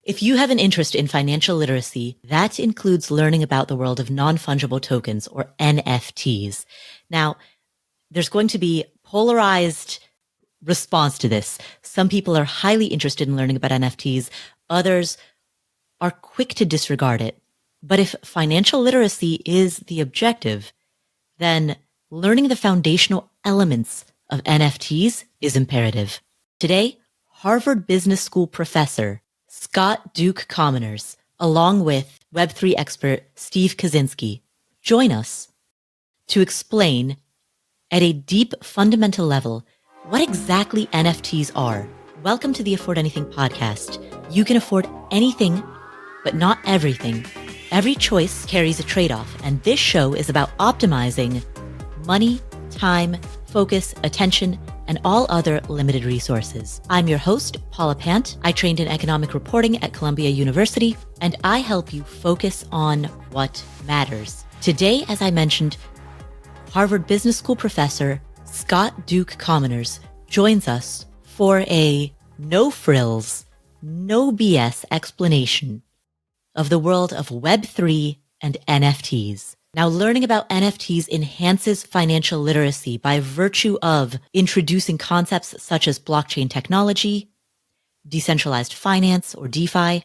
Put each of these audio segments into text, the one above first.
If you have an interest in financial literacy, that includes learning about the world of non-fungible tokens or NFTs. Now, there's going to be polarized response to this. Some people are highly interested in learning about NFTs. Others are quick to disregard it. But if financial literacy is the objective, then learning the foundational elements of NFTs is imperative. Today, Harvard Business School professor Scott Duke Commoners, along with Web3 expert Steve Kaczynski, join us to explain at a deep fundamental level what exactly NFTs are. Welcome to the Afford Anything podcast. You can afford anything, but not everything. Every choice carries a trade-off, and this show is about optimizing money, time, focus, attention, and all other limited resources. I'm your host, Paula Pant. I trained in economic reporting at Columbia University, and I help you focus on what matters. Today, as I mentioned, Harvard Business School professor Scott Duke Commoners joins us for a no-frills, no BS explanation of the world of Web3 and NFTs. Now, learning about NFTs enhances financial literacy by virtue of introducing concepts such as blockchain technology, decentralized finance or DeFi,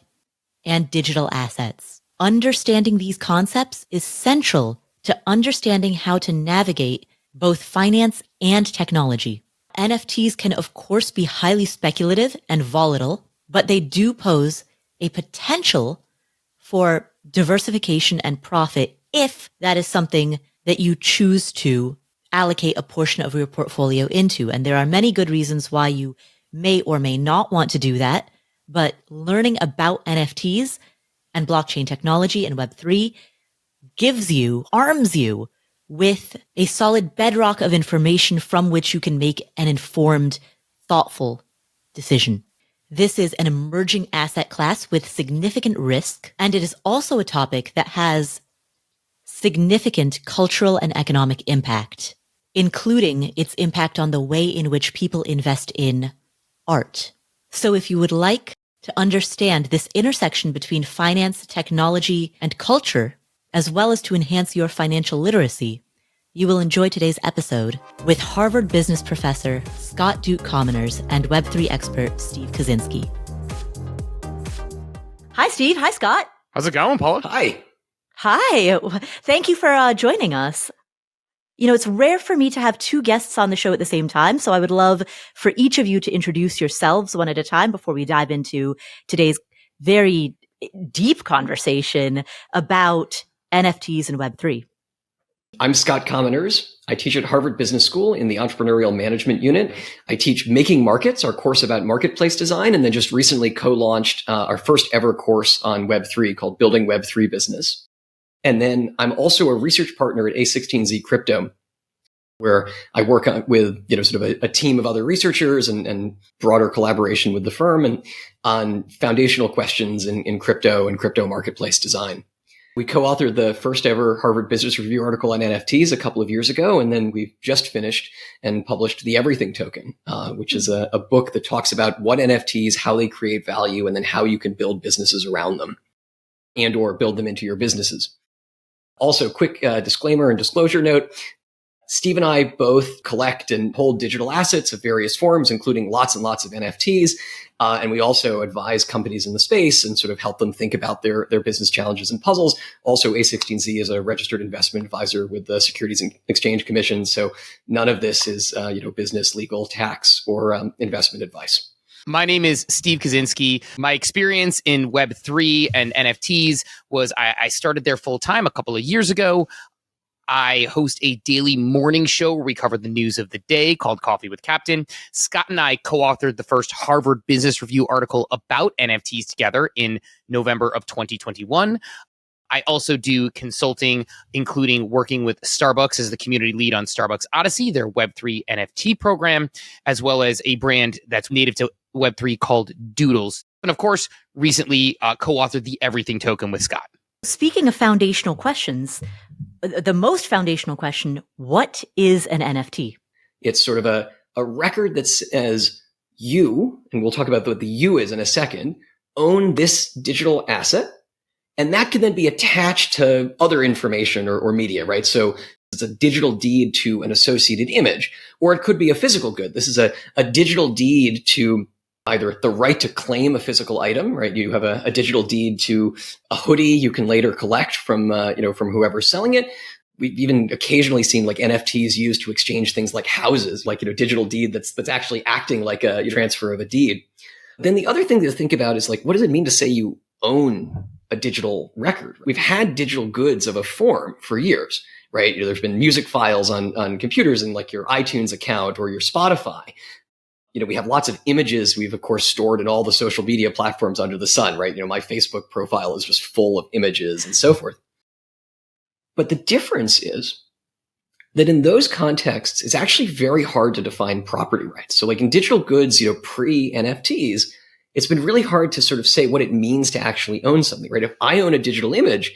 and digital assets. Understanding these concepts is central to understanding how to navigate both finance and technology. NFTs can, of course, be highly speculative and volatile, but they do pose a potential for diversification and profit if that is something that you choose to allocate a portion of your portfolio into. And there are many good reasons why you may or may not want to do that, but learning about NFTs and blockchain technology and Web3 arms you with a solid bedrock of information from which you can make an informed, thoughtful decision. This is an emerging asset class with significant risk, and it is also a topic that has significant cultural and economic impact, including its impact on the way in which people invest in art. So if you would like to understand this intersection between finance, technology, and culture, as well as to enhance your financial literacy, you will enjoy today's episode with Harvard business professor Scott Duke Commoners and Web3 expert Steve Kaczynski. Hi, Steve. Hi, Scott. How's it going, Paula? Hi. Hi. Thank you for joining us. You know, it's rare for me to have two guests on the show at the same time, so I would love for each of you to introduce yourselves one at a time before we dive into today's very deep conversation about NFTs and Web3. I'm Scott Commoners. I teach at Harvard Business School in the Entrepreneurial Management Unit. I teach Making Markets, our course about marketplace design, and then just recently co-launched our first ever course on Web3 called Building Web3 Business. And then I'm also a research partner at A16Z Crypto, where I work with sort of a team of other researchers and broader collaboration with the firm and on foundational questions in crypto and crypto marketplace design. We co-authored the first ever Harvard Business Review article on NFTs a couple of years ago, and then we've just finished and published The Everything Token, which is a book that talks about what NFTs, how they create value, and then how you can build businesses around them and or build them into your businesses. Also, quick disclaimer and disclosure note. Steve and I both collect and hold digital assets of various forms, including lots and lots of NFTs. And we also advise companies in the space and sort of help them think about their business challenges and puzzles. Also, A16Z is a registered investment advisor with the Securities and Exchange Commission. So none of this is, business, legal, tax, or investment advice. My name is Steve Kaczynski. My experience in Web3 and NFTs was I started there full time a couple of years ago. I host a daily morning show where we cover the news of the day called Coffee with Captain. Scott and I co-authored the first Harvard Business Review article about NFTs together in November of 2021. I also do consulting, including working with Starbucks as the community lead on Starbucks Odyssey, their Web3 NFT program, as well as a brand that's native to Web3 called Doodles. And of course, recently co-authored the Everything Token with Scott. Speaking of foundational questions, the most foundational question, what is an NFT? It's sort of a record that says you, and we'll talk about what the you is in a second, own this digital asset, and that can then be attached to other information or media, right? So it's a digital deed to an associated image, or it could be a physical good. This is a digital deed to either the right to claim a physical item, right? You have a digital deed to a hoodie you can later collect from whoever's selling it. We've even occasionally seen like NFTs used to exchange things like houses, like, digital deed that's actually acting like a transfer of a deed. Then the other thing to think about is like, what does it mean to say you own a digital record? We've had digital goods of a form for years, right? There's been music files on computers and like your iTunes account or your Spotify. We have lots of images we've, of course, stored in all the social media platforms under the sun, right? My Facebook profile is just full of images and so forth. But the difference is that in those contexts, it's actually very hard to define property rights. So like in digital goods, pre-NFTs, it's been really hard to sort of say what it means to actually own something, right? If I own a digital image,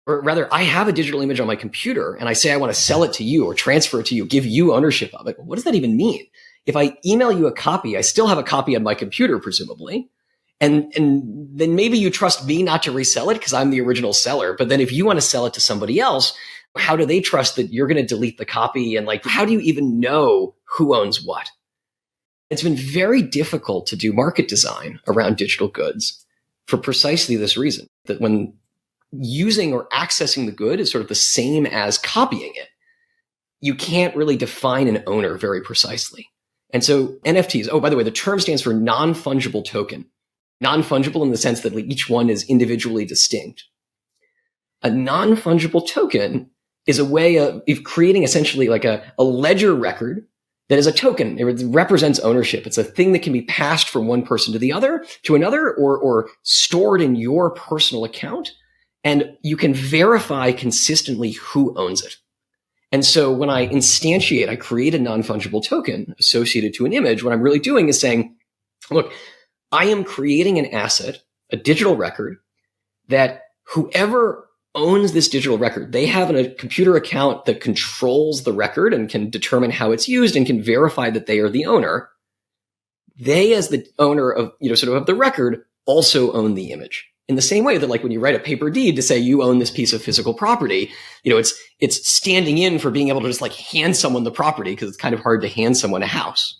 or rather I have a digital image on my computer and I say I want to sell it to you or transfer it to you, give you ownership of it, what does that even mean? If I email you a copy, I still have a copy on my computer, presumably. And then maybe you trust me not to resell it because I'm the original seller. But then if you want to sell it to somebody else, how do they trust that you're going to delete the copy? And like, how do you even know who owns what? It's been very difficult to do market design around digital goods for precisely this reason, that when using or accessing the good is sort of the same as copying it, you can't really define an owner very precisely. And so NFTs, oh, by the way, the term stands for non-fungible token. Non-fungible in the sense that like each one is individually distinct. A non-fungible token is a way of creating essentially like a ledger record that is a token. It represents ownership. It's a thing that can be passed from one person to another, or stored in your personal account. And you can verify consistently who owns it. And so when I instantiate, I create a non-fungible token associated to an image, what I'm really doing is saying, look, I am creating an asset, a digital record, that whoever owns this digital record, they have a computer account that controls the record and can determine how it's used and can verify that they are the owner. They, as the owner of, sort of the record, also own the image. In the same way that like when you write a paper deed to say you own this piece of physical property, it's standing in for being able to just like hand someone the property because it's kind of hard to hand someone a house.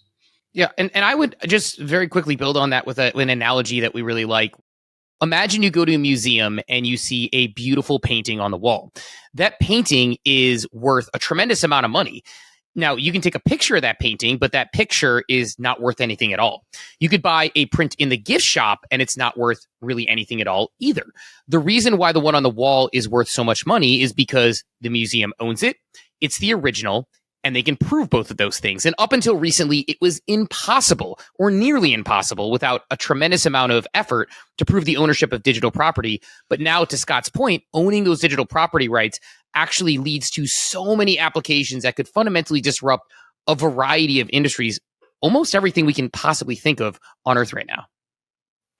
Yeah, and I would just very quickly build on that with an analogy that we really like. Imagine you go to a museum and you see a beautiful painting on the wall. That painting is worth a tremendous amount of money. Now, you can take a picture of that painting, but that picture is not worth anything at all. You could buy a print in the gift shop, and it's not worth really anything at all either. The reason why the one on the wall is worth so much money is because the museum owns it, it's the original, and they can prove both of those things. And up until recently, it was impossible or nearly impossible without a tremendous amount of effort to prove the ownership of digital property. But now, to Scott's point, owning those digital property rights actually leads to so many applications that could fundamentally disrupt a variety of industries, almost everything we can possibly think of on Earth right now.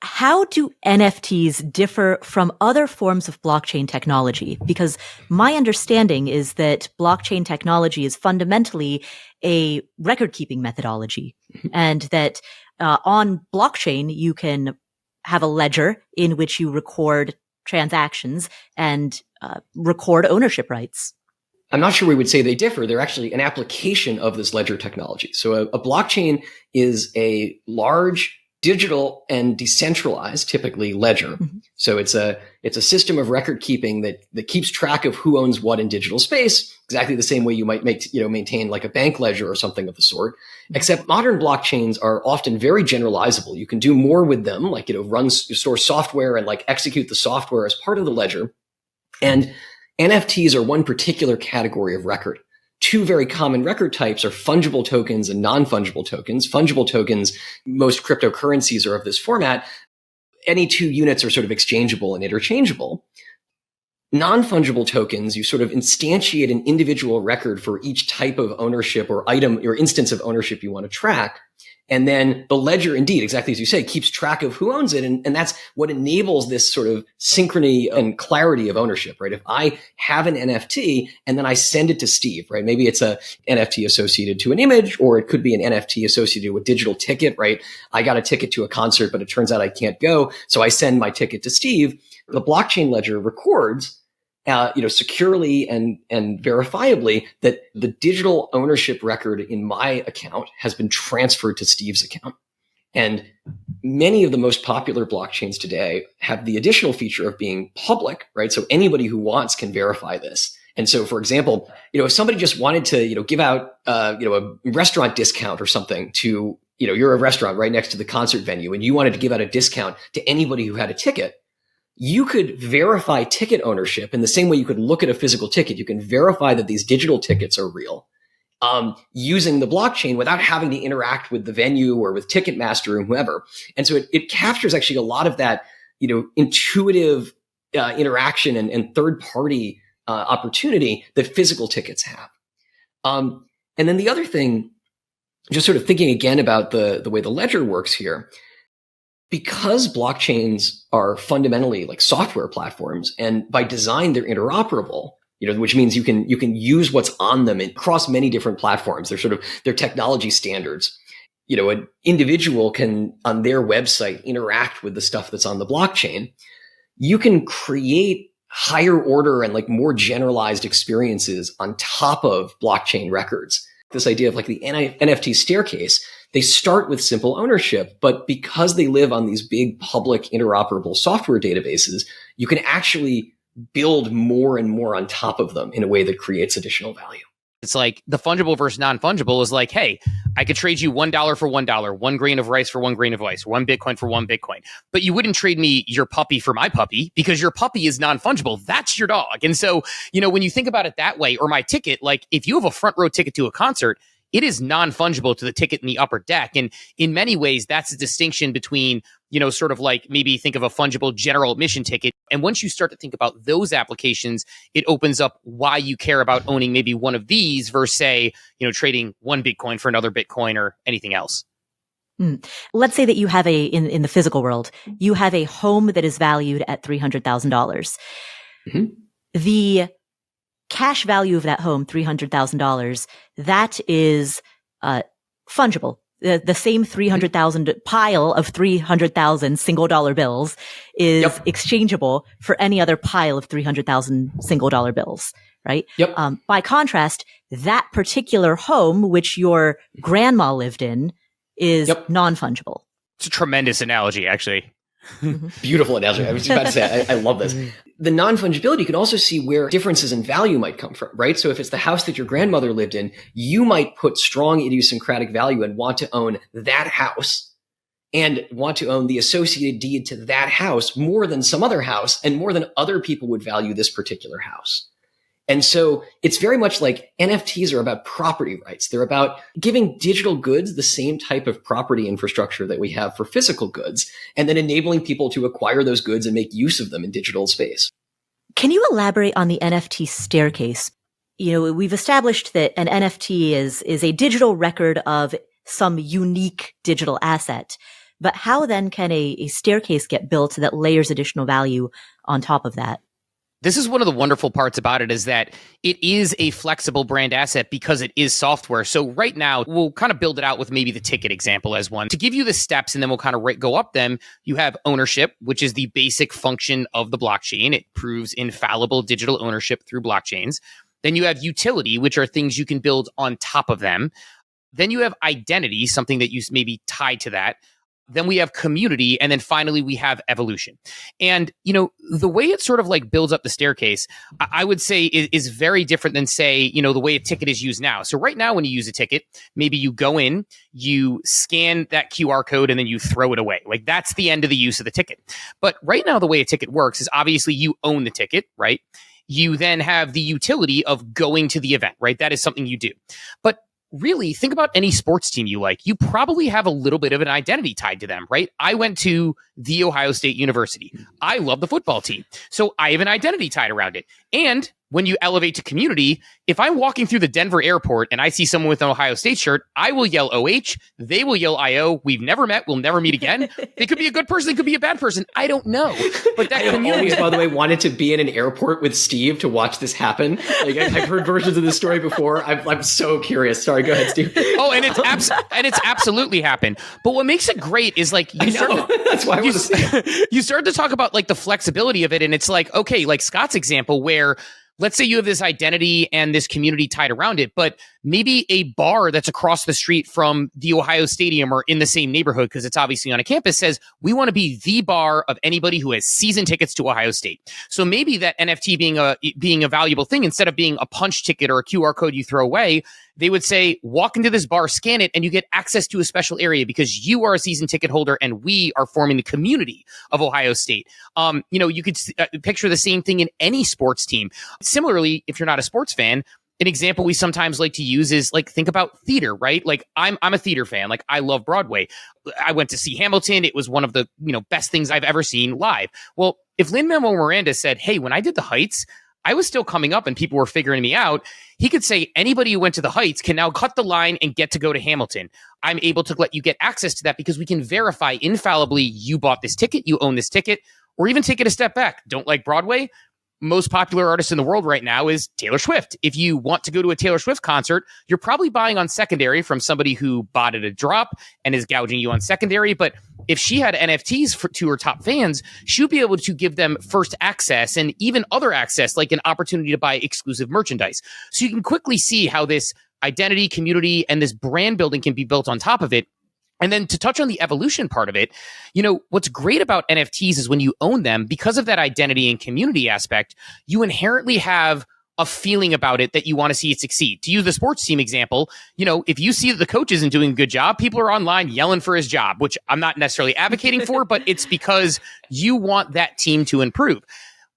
How do NFTs differ from other forms of blockchain technology? Because my understanding is that blockchain technology is fundamentally a record-keeping methodology, and that on blockchain, you can have a ledger in which you record transactions and record ownership rights. I'm not sure we would say they differ. They're actually an application of this ledger technology. So a blockchain is a large digital and decentralized, typically ledger. Mm-hmm. So it's a system of record keeping that keeps track of who owns what in digital space, exactly the same way you might maintain like a bank ledger or something of the sort. Mm-hmm. Except modern blockchains are often very generalizable. You can do more with them, like store software and like execute the software as part of the ledger. And NFTs are one particular category of record. Two very common record types are fungible tokens and non-fungible tokens. Fungible tokens, most cryptocurrencies are of this format. Any two units are sort of exchangeable and interchangeable. Non-fungible tokens, you sort of instantiate an individual record for each type of ownership or item or instance of ownership you want to track. And then the ledger, indeed, exactly as you say, keeps track of who owns it. And that's what enables this sort of synchrony and clarity of ownership, right? If I have an NFT and then I send it to Steve, right? Maybe it's a NFT associated to an image, or it could be an NFT associated with a digital ticket, right? I got a ticket to a concert, but it turns out I can't go. So I send my ticket to Steve. The blockchain ledger records securely and verifiably that the digital ownership record in my account has been transferred to Steve's account. And many of the most popular blockchains today have the additional feature of being public, right? So anybody who wants can verify this. And so, for example, if somebody just wanted to, give out, a restaurant discount or something to, you're a restaurant right next to the concert venue and you wanted to give out a discount to anybody who had a ticket, you could verify ticket ownership in the same way you could look at a physical ticket. You can verify that these digital tickets are real using the blockchain without having to interact with the venue or with Ticketmaster or whoever. And so it captures actually a lot of that, intuitive interaction and third-party opportunity that physical tickets have. And then the other thing, just sort of thinking again about the way the ledger works here, because blockchains are fundamentally like software platforms, and by design they're interoperable, which means you can use what's on them across many different platforms. They're technology standards. An individual can on their website interact with the stuff that's on the blockchain. You can create higher order and like more generalized experiences on top of blockchain records. This idea of like the NFT staircase, they start with simple ownership, but because they live on these big public interoperable software databases, you can actually build more and more on top of them in a way that creates additional value. It's like the fungible versus non-fungible is like, hey, I could trade you $1 for $1, 1 grain of rice for 1 grain of rice, 1 Bitcoin for 1 Bitcoin. But you wouldn't trade me your puppy for my puppy because your puppy is non-fungible. That's your dog. And so, when you think about it that way, or my ticket, like if you have a front row ticket to a concert, it is non-fungible to the ticket in the upper deck. And in many ways, that's a distinction between, sort of like maybe think of a fungible general admission ticket. And once you start to think about those applications, it opens up why you care about owning maybe one of these versus, say, trading 1 Bitcoin for another Bitcoin or anything else. Let's say that you have in the physical world, you have a home that is valued at $300,000. Mm-hmm. The cash value of that home, $300,000, that is fungible. The same 300,000 pile of 300,000 single dollar bills is exchangeable for any other pile of 300,000 single dollar bills, right? Yep. By contrast, that particular home, which your grandma lived in, is non-fungible. It's a tremendous analogy, actually. Beautiful analogy. I was about to say, I love this. The non-fungibility, you can also see where differences in value might come from, right? So if it's the house that your grandmother lived in, you might put strong idiosyncratic value and want to own that house and want to own the associated deed to that house more than some other house and more than other people would value this particular house. And so it's very much like NFTs are about property rights. They're about giving digital goods the same type of property infrastructure that we have for physical goods, and then enabling people to acquire those goods and make use of them in digital space. Can you elaborate on the NFT staircase? We've established that an NFT is a digital record of some unique digital asset. But how then can a staircase get built that layers additional value on top of that? This is one of the wonderful parts about it, is that it is a flexible brand asset because it is software. So right now, we'll kind of build it out with maybe the ticket example as one. To give you the steps, and then we'll kind of go up them, you have ownership, which is the basic function of the blockchain. It proves infallible digital ownership through blockchains. Then you have utility, which are things you can build on top of them. Then you have identity, something that you maybe tie to that. Then we have community, and then finally we have evolution. And, the way it sort of like builds up the staircase, I would say is very different than, say, the way a ticket is used now. So right now when you use a ticket, maybe you go in, you scan that QR code, and then you throw it away. Like that's the end of the use of the ticket. But right now the way a ticket works is obviously you own the ticket, right? You then have the utility of going to the event, right? That is something you do. But really, think about any sports team you like. You probably have a little bit of an identity tied to them, right? I went to The Ohio State University. I love the football team. So I have an identity tied around it. And when you elevate to community, if I'm walking through the Denver airport and I see someone with an Ohio State shirt, I will yell OH. They will yell IO. We've never met. We'll never meet again. They could be a good person. They could be a bad person. I don't know. But that community, always, by the way, wanted to be in an airport with Steve to watch this happen. Like, I've heard versions of this story before. I'm so curious. Sorry, go ahead, Steve. Oh, and it's absolutely happened. But what makes it great is like that's why I want to say you start to talk about like the flexibility of it, and it's like, okay, like Scott's example where let's say you have this identity and this community tied around it, but maybe a bar that's across the street from the Ohio Stadium or in the same neighborhood, because it's obviously on a campus, says we want to be the bar of anybody who has season tickets to Ohio State. So maybe that NFT being a valuable thing, instead of being a punch ticket or a QR code you throw away, they would say, walk into this bar, scan it, and you get access to a special area because you are a season ticket holder and we are forming the community of Ohio State. You could picture the same thing in any sports team. Similarly, if you're not a sports fan, an example we sometimes like to use is like, think about theater, right? Like I'm a theater fan. Like I love Broadway. I went to see Hamilton. It was one of the, best things I've ever seen live. Well, if Lin-Manuel Miranda said, hey, when I did the Heights, I was still coming up and people were figuring me out, he could say anybody who went to the Heights can now cut the line and get to go to Hamilton. I'm able to let you get access to that because we can verify infallibly you bought this ticket, you own this ticket, or even take it a step back. Don't like Broadway? Most popular artist in the world right now is Taylor Swift. If you want to go to a Taylor Swift concert, you're probably buying on secondary from somebody who bought at a drop and is gouging you on secondary. But if she had NFTs to her top fans, she would be able to give them first access and even other access, like an opportunity to buy exclusive merchandise. So you can quickly see how this identity, community, and this brand building can be built on top of it. And then to touch on the evolution part of it, what's great about NFTs is when you own them, because of that identity and community aspect, you inherently have a feeling about it that you want to see it succeed. To use the sports team example, if you see that the coach isn't doing a good job, people are online yelling for his job, which I'm not necessarily advocating for, but it's because you want that team to improve.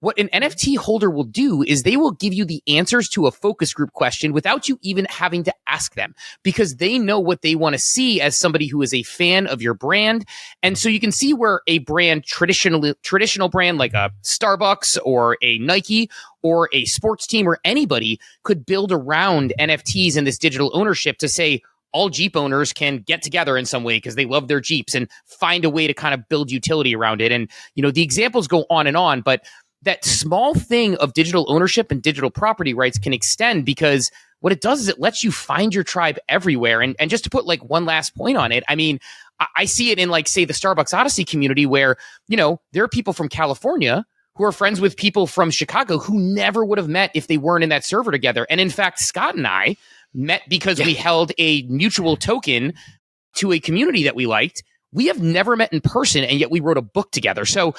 What an NFT holder will do is they will give you the answers to a focus group question without you even having to ask them, because they know what they want to see as somebody who is a fan of your brand. And so you can see where a brand, traditional brand like a Starbucks or a Nike or a sports team or anybody could build around NFTs and this digital ownership to say, all Jeep owners can get together in some way because they love their Jeeps and find a way to kind of build utility around it. And, the examples go on, but that small thing of digital ownership and digital property rights can extend, because what it does is it lets you find your tribe everywhere. And just to put like one last point on it, I mean, I see it in like, say, the Starbucks Odyssey community where, there are people from California who are friends with people from Chicago who never would have met if they weren't in that server together. And in fact, Scott and I met because we held a mutual token to a community that we liked. We have never met in person, and yet we wrote a book together. So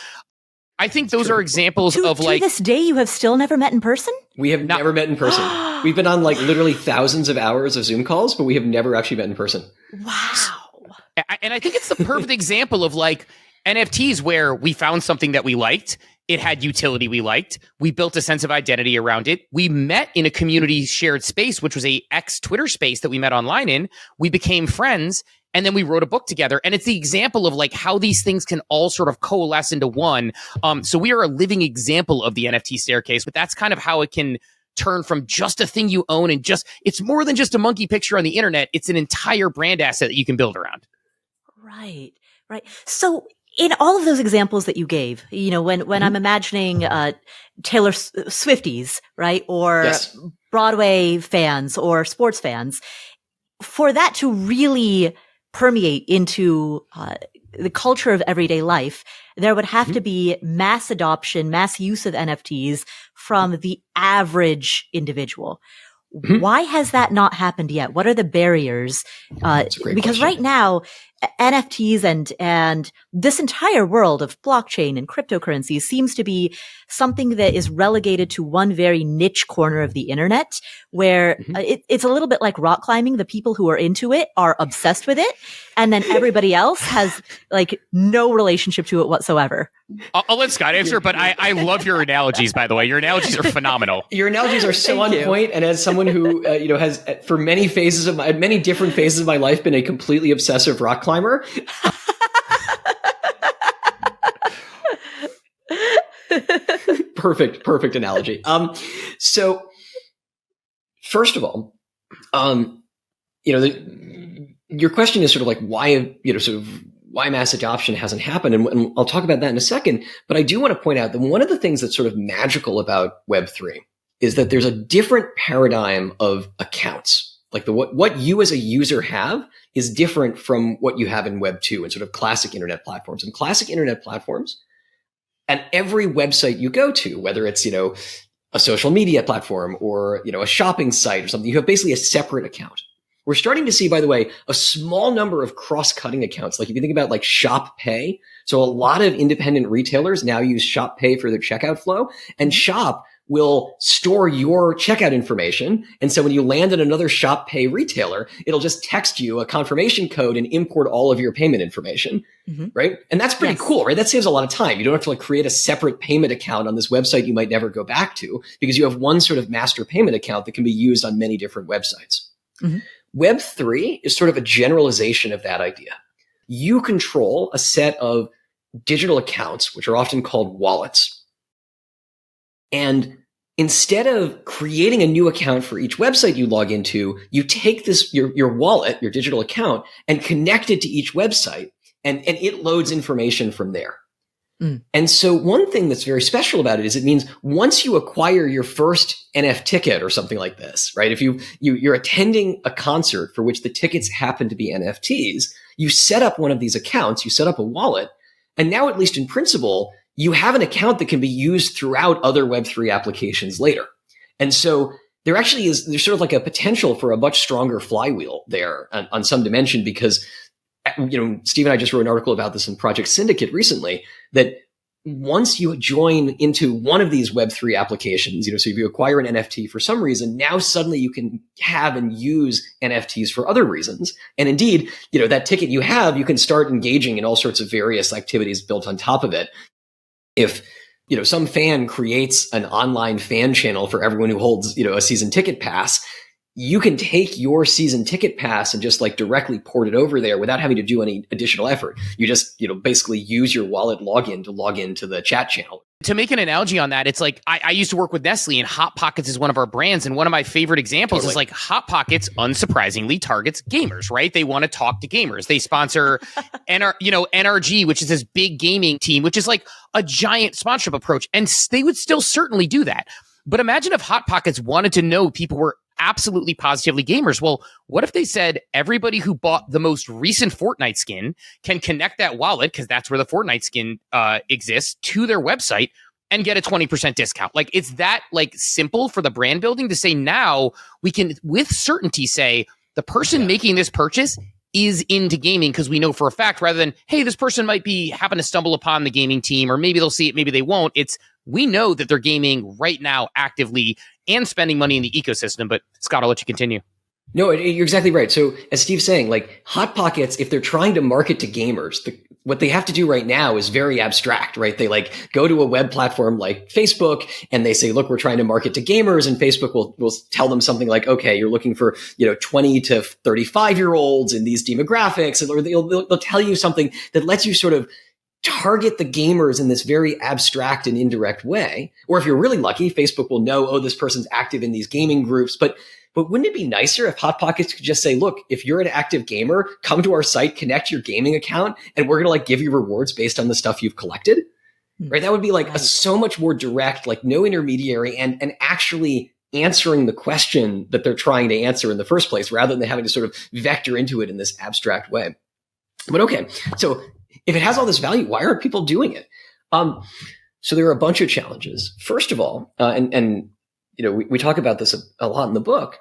I think those are examples of like... To this day, you have still never met in person? We have never met in person. We've been on like literally thousands of hours of Zoom calls, but we have never actually met in person. Wow. And I think it's the perfect example of like NFTs where we found something that we liked. It had utility we liked. We built a sense of identity around it. We met in a community shared space, which was a ex-Twitter space that we met online in. We became friends. And then we wrote a book together. And it's the example of like how these things can all sort of coalesce into one. So we are a living example of the NFT staircase, but that's kind of how it can turn from just a thing you own and it's more than just a monkey picture on the internet. It's an entire brand asset that you can build around. Right. So in all of those examples that you gave, when I'm imagining Taylor Swifties, right? Or Broadway fans or sports fans, for that to really permeate into the culture of everyday life, there would have to be mass adoption, mass use of NFTs from the average individual. Why has that not happened yet? What are the barriers? Because question. Right now, NFTs and this entire world of blockchain and cryptocurrencies seems to be something that is relegated to one very niche corner of the internet, where it's a little bit like rock climbing. The people who are into it are obsessed with it, and then everybody else has like no relationship to it whatsoever. I'll let Scott answer, but I love your analogies, by the way. Your analogies are phenomenal. Your analogies are so on point. And as someone who, has for many different phases of my life been a completely obsessive rock climber. Perfect analogy. So first of all, your question is sort of like why, why mass adoption hasn't happened. And I'll talk about that in a second. But I do want to point out that one of the things that's sort of magical about Web3 is that there's a different paradigm of accounts. Like what you as a user have is different from what you have in Web 2 and sort of classic internet platforms. And classic internet platforms, and every website you go to, whether it's, a social media platform or, a shopping site or something, you have basically a separate account. We're starting to see, by the way, a small number of cross-cutting accounts. Like if you think about like Shop Pay. So a lot of independent retailers now use Shop Pay for their checkout flow, and Shop will store your checkout information. And so when you land at another Shop Pay retailer, it'll just text you a confirmation code and import all of your payment information, right? And that's pretty cool, right? That saves a lot of time. You don't have to like create a separate payment account on this website you might never go back to, because you have one sort of master payment account that can be used on many different websites. Web3 is sort of a generalization of that idea. You control a set of digital accounts, which are often called wallets. And instead of creating a new account for each website you log into, you take this, your wallet, your digital account, and connect it to each website, and it loads information from there. And so one thing that's very special about it is it means once you acquire your first NF ticket or something like this, right? If you're attending a concert for which the tickets happen to be NFTs, you set up one of these accounts, you set up a wallet, and now at least in principle, you have an account that can be used throughout other Web3 applications later. And so there's sort of like a potential for a much stronger flywheel there on some dimension, because Steve and I just wrote an article about this in Project Syndicate recently, that once you join into one of these Web3 applications, so if you acquire an NFT for some reason, now suddenly you can have and use NFTs for other reasons. And indeed, that ticket you have, you can start engaging in all sorts of various activities built on top of it. If, some fan creates an online fan channel for everyone who holds, a season ticket pass, you can take your season ticket pass and just like directly port it over there without having to do any additional effort. You just, basically use your wallet login to log into the chat channel. To make an analogy on that, it's like I used to work with Nestle, and Hot Pockets is one of our brands. And one of my favorite examples is like Hot Pockets, unsurprisingly, targets gamers, right? They want to talk to gamers. They sponsor NRG, which is this big gaming team, which is like a giant sponsorship approach. And they would still certainly do that. But imagine if Hot Pockets wanted to know people were absolutely positively gamers. Well, what if they said everybody who bought the most recent Fortnite skin can connect that wallet, because that's where the Fortnite skin exists, to their website and get a 20% discount? Like, it's that like simple for the brand building to say, now we can with certainty say the person making this purchase is into gaming, because we know for a fact, rather than, hey, this person might happen to stumble upon the gaming team, or maybe they'll see it, maybe they won't. It's, we know that they're gaming right now actively and spending money in the ecosystem. But Scott, I'll let you continue. No, you're exactly right. So as Steve's saying, like Hot Pockets, if they're trying to market to gamers, what they have to do right now is very abstract, right? They like go to a web platform like Facebook and they say, look, we're trying to market to gamers, and Facebook will tell them something like, okay, you're looking for, 20 to 35-year-olds in these demographics. Or they'll tell you something that lets you sort of target the gamers in this very abstract and indirect way. Or if you're really lucky, Facebook will know, oh, this person's active in these gaming groups. But wouldn't it be nicer if Hot Pockets could just say, look, if you're an active gamer, come to our site, connect your gaming account, and we're going to like give you rewards based on the stuff you've collected, right? That would be like a so much more direct, like no intermediary, and actually answering the question that they're trying to answer in the first place, rather than having to sort of vector into it in this abstract way. But okay, so if it has all this value, why aren't people doing it? So there are a bunch of challenges. First of all, we talk about this a lot in the book.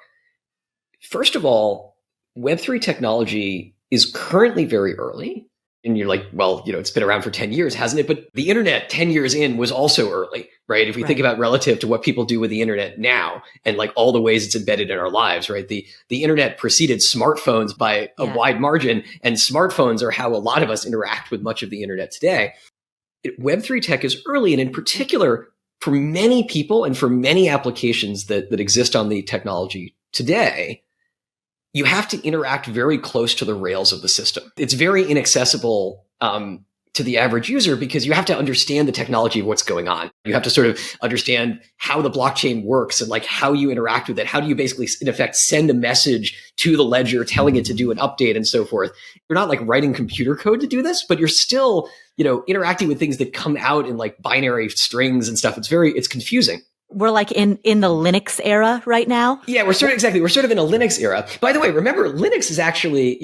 First of all, Web3 technology is currently very early. And you're like, well, it's been around for 10 years, hasn't it? But the internet 10 years in was also early, right? If we think about relative to what people do with the internet now, and like all the ways it's embedded in our lives, right? The internet preceded smartphones by a wide margin, and smartphones are how a lot of us interact with much of the internet today. Web3 tech is early, and in particular, for many people and for many applications that exist on the technology today, you have to interact very close to the rails of the system. It's very inaccessible to the average user because you have to understand the technology of what's going on. You have to sort of understand how the blockchain works and like how you interact with it. How do you basically, in effect, send a message to the ledger telling it to do an update and so forth? You're not like writing computer code to do this, but you're still, interacting with things that come out in like binary strings and stuff. It's confusing. We're like in the Linux era right now. Yeah, we're sort of in a Linux era. By the way, remember, Linux is actually,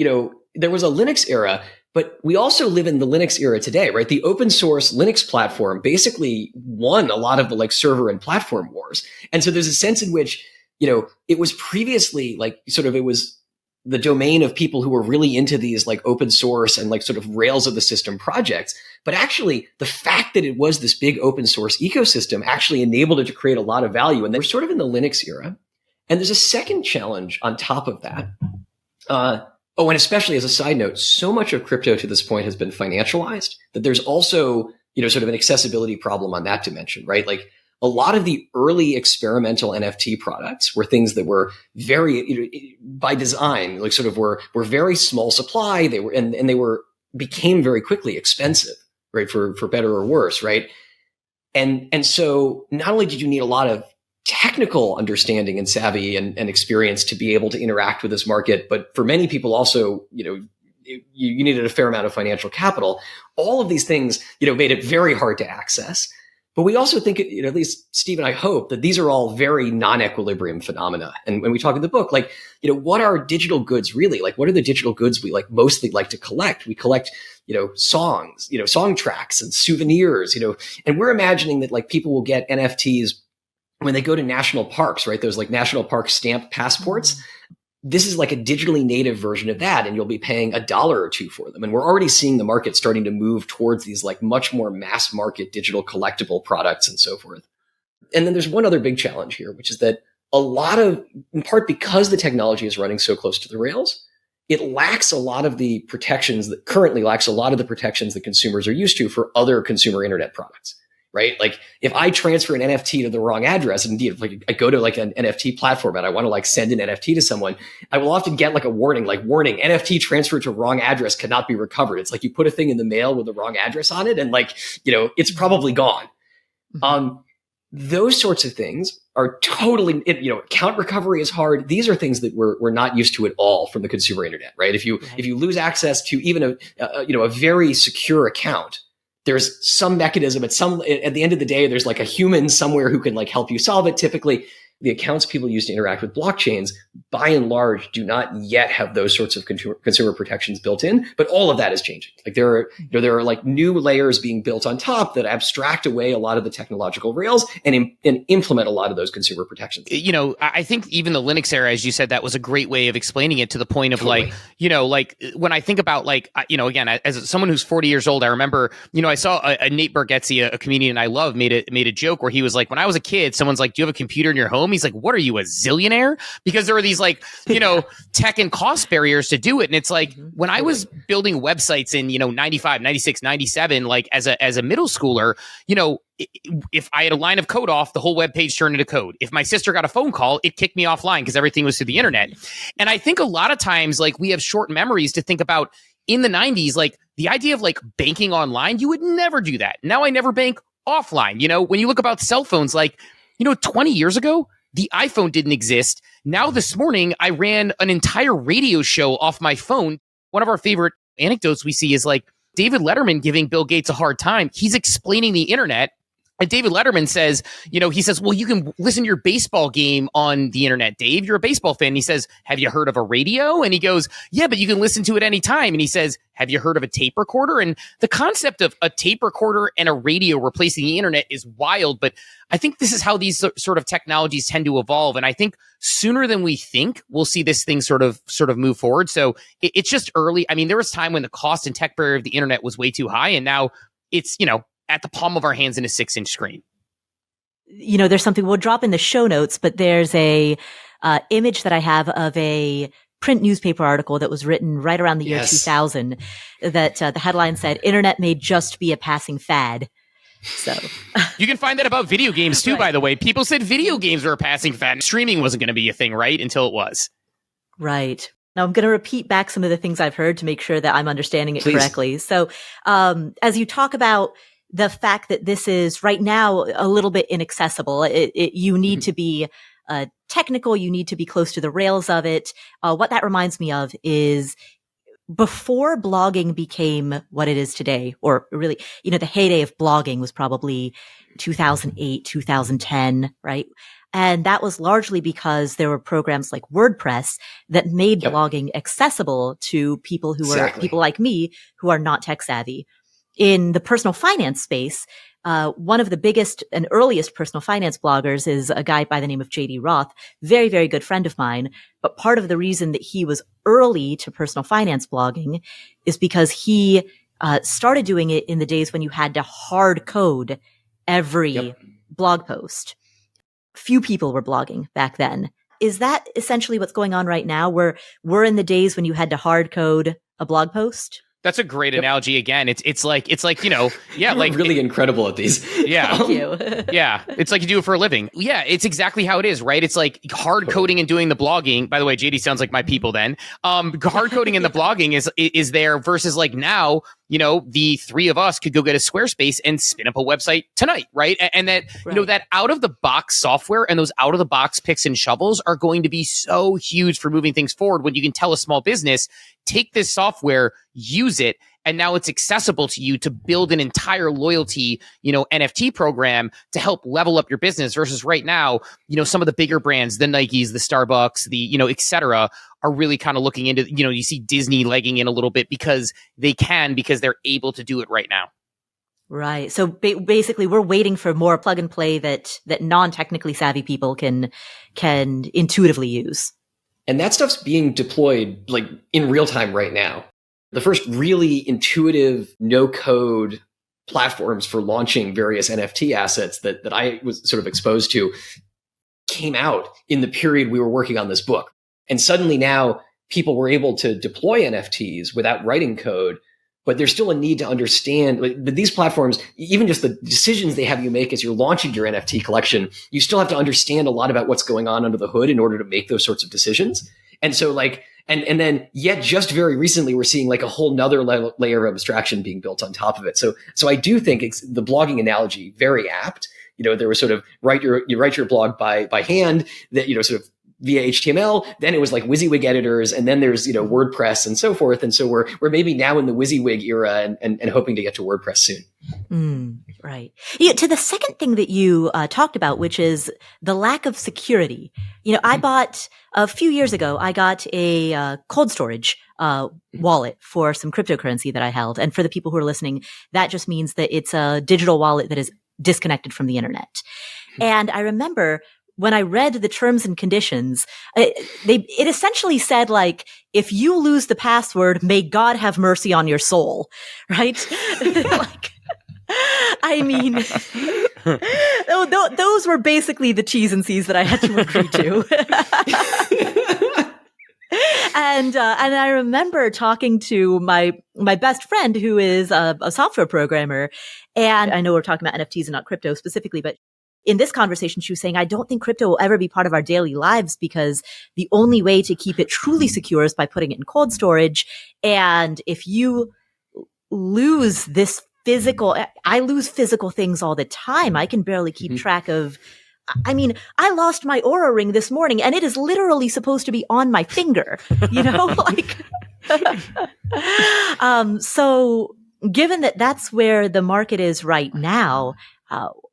there was a Linux era, but we also live in the Linux era today, right? The open source Linux platform basically won a lot of the like server and platform wars. And so there's a sense in which, it was previously like it was the domain of people who were really into these like open source and like sort of rails of the system projects. But actually the fact that it was this big open source ecosystem actually enabled it to create a lot of value. And they're sort of in the Linux era. And there's a second challenge on top of that. And especially as a side note, so much of crypto to this point has been financialized that there's also, sort of an accessibility problem on that dimension, right? Like a lot of the early experimental NFT products were things that were very, by design, like sort of were very small supply. They were, and they became very quickly expensive, right? For better or worse, right? And so not only did you need a lot of technical understanding and savvy and experience to be able to interact with this market, but for many people also, you needed a fair amount of financial capital. All of these things, made it very hard to access. But we also think, at least Steve and I hope that these are all very non-equilibrium phenomena. And when we talk in the book, like, what are digital goods really? Like, what are the digital goods we like mostly like to collect? We collect, songs, song tracks and souvenirs, and we're imagining that like people will get NFTs when they go to national parks, right? Those like national park stamp passports. This is like a digitally native version of that, and you'll be paying $1 or $2 for them. And we're already seeing the market starting to move towards these like much more mass market digital collectible products and so forth. And then there's one other big challenge here, which is that in part because the technology is running so close to the rails, it lacks a lot of the protections that consumers are used to for other consumer internet products. Right? Like if I transfer an NFT to the wrong address, and indeed, if like I go to like an NFT platform and I want to like send an NFT to someone, I will often get like a warning, NFT transferred to wrong address cannot be recovered. It's like you put a thing in the mail with the wrong address on it and like, it's probably gone. Mm-hmm. Those sorts of things are totally, account recovery is hard. These are things that we're not used to at all from the consumer internet, right? If you lose access to even a very secure account, there's some mechanism at the end of the day, there's like a human somewhere who can like help you solve it. Typically, the accounts people use to interact with blockchains, by and large, do not yet have those sorts of consumer protections built in. But all of that is changing. Like there are like new layers being built on top that abstract away a lot of the technological rails and implement a lot of those consumer protections. I think even the Linux era, as you said, that was a great way of explaining it to the point of totally. like when I think about like, again, as someone who's 40 years old, I remember, I saw a Nate Bargatze, a comedian I love, made a joke where he was like, when I was a kid, someone's like, do you have a computer in your home? He's like, what are you, a zillionaire? Because there are these like, tech and cost barriers to do it. And it's like when I was building websites in, 95, 96, 97, like as a middle schooler, if I had a line of code off, the whole web page turned into code. If my sister got a phone call, it kicked me offline because everything was through the internet. And I think a lot of times, like we have short memories to think about in the 90s, like the idea of like banking online, you would never do that. Now I never bank offline. When you look about cell phones, like, 20 years ago, the iPhone didn't exist. Now this morning, I ran an entire radio show off my phone. One of our favorite anecdotes we see is like David Letterman giving Bill Gates a hard time. He's explaining the internet. And David Letterman says, he says, well, you can listen to your baseball game on the internet, Dave. You're a baseball fan. And he says, have you heard of a radio? And he goes, yeah, but you can listen to it anytime. And he says, have you heard of a tape recorder? And the concept of a tape recorder and a radio replacing the internet is wild. But I think this is how these sort of technologies tend to evolve. And I think sooner than we think, we'll see this thing sort of move forward. So it's just early. I mean, there was time when the cost and tech barrier of the internet was way too high. And now it's, at the palm of our hands in a 6-inch screen. There's something we'll drop in the show notes, but there's a image that I have of a print newspaper article that was written right around the year 2000 that the headline said, "Internet may just be a passing fad." So you can find that about video games too, right. By the way. People said video games were a passing fad. Streaming wasn't going to be a thing, right? Until it was. Right. Now I'm going to repeat back some of the things I've heard to make sure that I'm understanding it Please. correctly. So, as you talk about the fact that this is right now a little bit inaccessible, you need to be technical, you need to be close to the rails of it. What that reminds me of is before blogging became what it is today, or really, the heyday of blogging was probably 2008, 2010, right? And that was largely because there were programs like WordPress that made blogging accessible to people who are people like me who are not tech savvy. In the personal finance space, one of the biggest and earliest personal finance bloggers is a guy by the name of JD Roth, very, very good friend of mine. But part of the reason that he was early to personal finance blogging is because he started doing it in the days when you had to hard code every blog post. Few people were blogging back then. Is that essentially what's going on right now, where we're in the days when you had to hard code a blog post? That's a great analogy. Again, it's like You're like really incredible at these. Yeah, Thank you. yeah, it's like you do it for a living. Yeah, it's exactly how it is, right? It's like hard coding and doing the blogging. By the way, JD sounds like my people. Then, hard coding and the blogging is there versus like now. The three of us could go get a Squarespace and spin up a website tonight, right? And that, that out of the box software and those out of the box picks and shovels are going to be so huge for moving things forward when you can tell a small business, take this software, use it, and now it's accessible to you to build an entire loyalty, NFT program to help level up your business versus right now, some of the bigger brands, the Nikes, the Starbucks, the, et cetera, are really kind of looking into, you see Disney legging in a little bit because they're able to do it right now. Right. So basically we're waiting for more plug and play that non-technically savvy people can intuitively use. And that stuff's being deployed like in real time right now. The first really intuitive no code platforms for launching various NFT assets that I was sort of exposed to came out in the period we were working on this book. And suddenly now people were able to deploy NFTs without writing code, but there's still a need to understand that these platforms, even just the decisions they have you make as you're launching your NFT collection, you still have to understand a lot about what's going on under the hood in order to make those sorts of decisions. And so and then yet just very recently, we're seeing like a whole nother layer of abstraction being built on top of it. So I do think it's the blogging analogy very apt. There was sort of you write your blog by hand that, sort of via HTML, then it was like WYSIWYG editors, and then there's, WordPress and so forth. And so we're maybe now in the WYSIWYG era and hoping to get to WordPress soon. Right. To the second thing that you talked about, which is the lack of security. I bought a few years ago, I got a cold storage wallet for some cryptocurrency that I held. And for the people who are listening, that just means that it's a digital wallet that is disconnected from the internet. And I remember when I read the terms and conditions, it essentially said like, if you lose the password, may God have mercy on your soul, right? I mean, those were basically the T's and C's that I had to agree to. And I remember talking to my best friend who is a software programmer. And I know we're talking about NFTs and not crypto specifically, but in this conversation, she was saying, I don't think crypto will ever be part of our daily lives because the only way to keep it truly secure is by putting it in cold storage. And if you lose this I lose physical things all the time. I can barely keep track of, I lost my Aura ring this morning and it is literally supposed to be on my finger, so given that that's where the market is right now,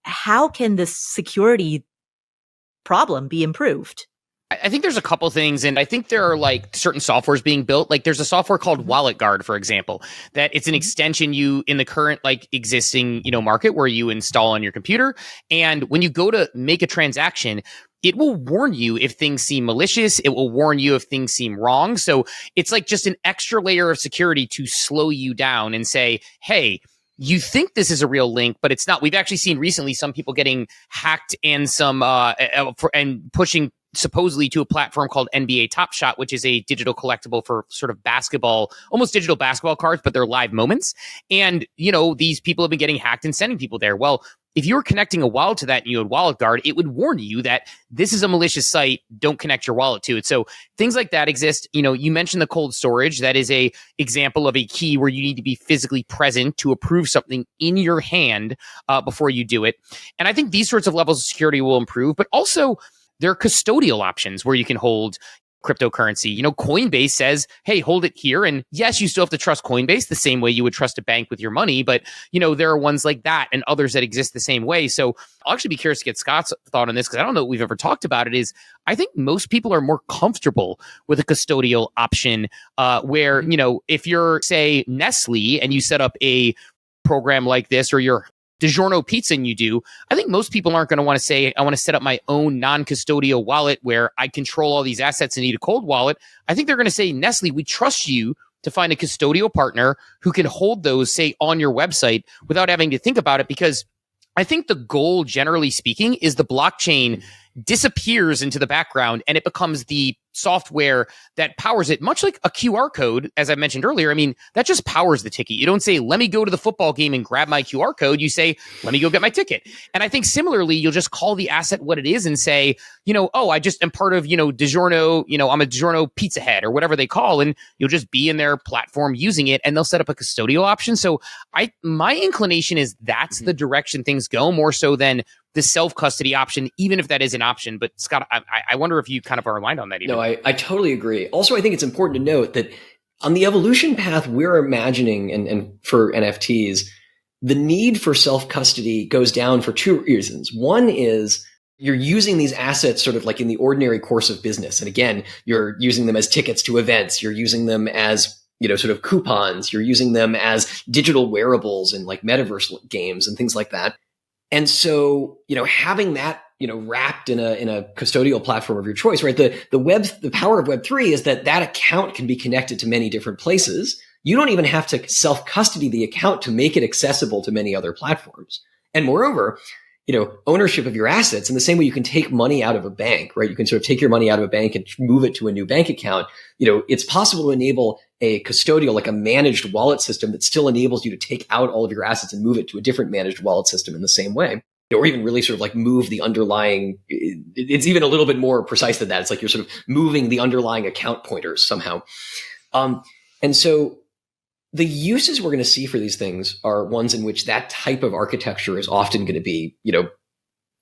how can this security problem be improved? I think there's a couple things, and I think there are like certain softwares being built. Like there's a software called Wallet Guard, for example, that it's an extension in the current like existing, market where you install on your computer. And when you go to make a transaction, it will warn you if things seem malicious. It will warn you if things seem wrong. So it's like just an extra layer of security to slow you down and say, hey, you think this is a real link, but it's not. We've actually seen recently some people getting hacked and and pushing supposedly to a platform called NBA Top Shot, which is a digital collectible for sort of basketball, almost digital basketball cards, but they're live moments. And, these people have been getting hacked and sending people there. Well, if you were connecting a wallet to that and you had Wallet Guard, it would warn you that this is a malicious site. Don't connect your wallet to it. So things like that exist. You mentioned the cold storage. That is a example of a key where you need to be physically present to approve something in your hand before you do it. And I think these sorts of levels of security will improve, but also there are custodial options where you can hold cryptocurrency. Coinbase says, hey, hold it here. And yes, you still have to trust Coinbase the same way you would trust a bank with your money. But, there are ones like that and others that exist the same way. So I'll actually be curious to get Scott's thought on this, because I don't know if we've ever talked about it. I think most people are more comfortable with a custodial option where, if you're, say, Nestle and you set up a program like this, or you're DiGiorno pizza and you do, I think most people aren't going to want to say, I want to set up my own non-custodial wallet where I control all these assets and need a cold wallet. I think they're going to say, Nestle, we trust you to find a custodial partner who can hold those, say, on your website without having to think about it. Because I think the goal, generally speaking, is the blockchain disappears into the background and it becomes the software that powers it, much like a QR code, as I mentioned earlier. I mean, that just powers the ticket. You don't say, let me go to the football game and grab my QR code. You say, let me go get my ticket. And I think similarly, you'll just call the asset what it is and say, oh, I just am part of, DiGiorno, I'm a DiGiorno Pizza Head or whatever they call, and you'll just be in their platform using it, and they'll set up a custodial option. So my inclination is that's the direction things go, more so than the self-custody option, even if that is an option. But Scott, I wonder if you kind of are aligned on that even. No, I totally agree. Also, I think it's important to note that on the evolution path we're imagining and for NFTs, the need for self-custody goes down for two reasons. One is you're using these assets sort of like in the ordinary course of business. And again, you're using them as tickets to events. You're using them as sort of coupons. You're using them as digital wearables in like metaverse games and things like that. And so, having that, wrapped in a custodial platform of your choice, right? The power of Web3 is that account can be connected to many different places. You don't even have to self-custody the account to make it accessible to many other platforms. And moreover, ownership of your assets in the same way you can take money out of a bank, right? You can sort of take your money out of a bank and move it to a new bank account. It's possible to enable a custodial, like a managed wallet system that still enables you to take out all of your assets and move it to a different managed wallet system in the same way. Or even really sort of like move the underlying, it's even a little bit more precise than that. It's like you're sort of moving the underlying account pointers somehow. And so the uses we're going to see for these things are ones in which that type of architecture is often going to be,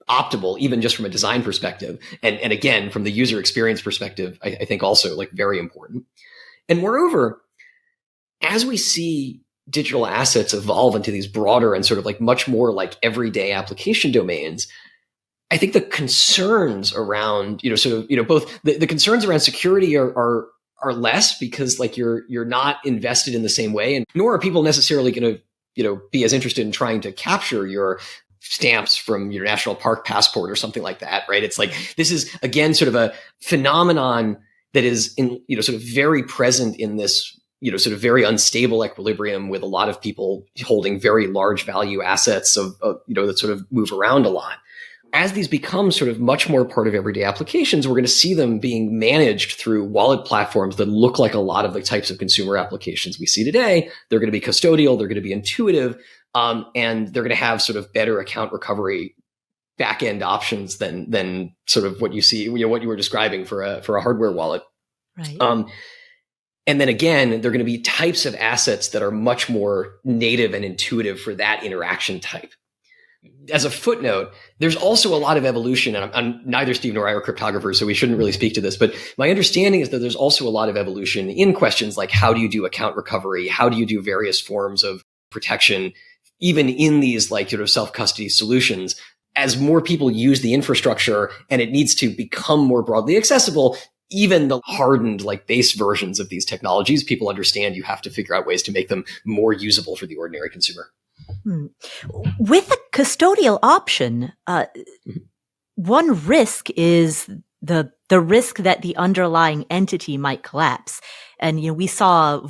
optimal, even just from a design perspective. And again, from the user experience perspective, I think also like very important. And moreover, as we see digital assets evolve into these broader and sort of like much more like everyday application domains, I think the concerns around, both the concerns around security are less, because like you're not invested in the same way, and nor are people necessarily going to, be as interested in trying to capture your stamps from your national park passport or something like that, right? It's like, this is again, sort of a phenomenon that is in, sort of very present in this, sort of very unstable equilibrium with a lot of people holding very large value assets of that sort of move around a lot. As these become sort of much more part of everyday applications, we're going to see them being managed through wallet platforms that look like a lot of the types of consumer applications we see today. They're going to be custodial, they're going to be intuitive, and they're going to have sort of better account recovery back-end options than sort of what you see, what you were describing for a hardware wallet. Right. And then again, they're going to be types of assets that are much more native and intuitive for that interaction type. As a footnote, there's also a lot of evolution, and neither Steve nor I are cryptographers, so we shouldn't really speak to this, but my understanding is that there's also a lot of evolution in questions like, how do you do account recovery? How do you do various forms of protection, even in these like self-custody solutions? As more people use the infrastructure and it needs to become more broadly accessible, even the hardened like base versions of these technologies, people understand you have to figure out ways to make them more usable for the ordinary consumer. With a custodial option, one risk is the risk that the underlying entity might collapse. And, we saw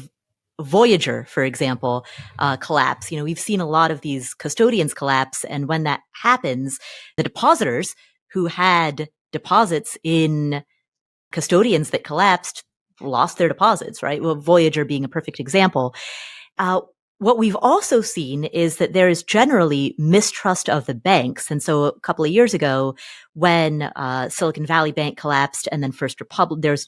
Voyager, for example, collapse. We've seen a lot of these custodians collapse. And when that happens, the depositors who had deposits in custodians that collapsed lost their deposits, right? Well, Voyager being a perfect example. what we've also seen is that there is generally mistrust of the banks. And so a couple of years ago, when Silicon Valley Bank collapsed and then First Republic, there's,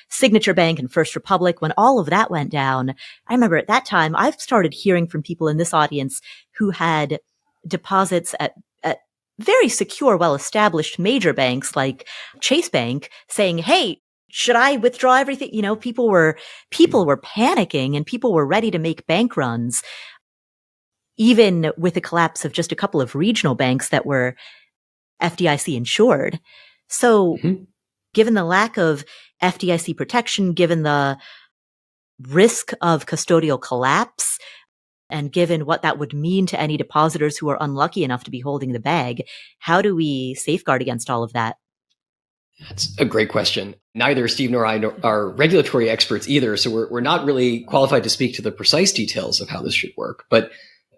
Signature Bank and First Republic, when all of that went down, I remember at that time, I've started hearing from people in this audience who had deposits at very secure, well-established major banks like Chase Bank saying, hey, should I withdraw everything? People were panicking and people were ready to make bank runs, even with the collapse of just a couple of regional banks that were FDIC insured. So given the lack of FDIC protection, given the risk of custodial collapse, and given what that would mean to any depositors who are unlucky enough to be holding the bag, how do we safeguard against all of that? That's a great question. Neither Steve nor I are regulatory experts either, so we're not really qualified to speak to the precise details of how this should work. But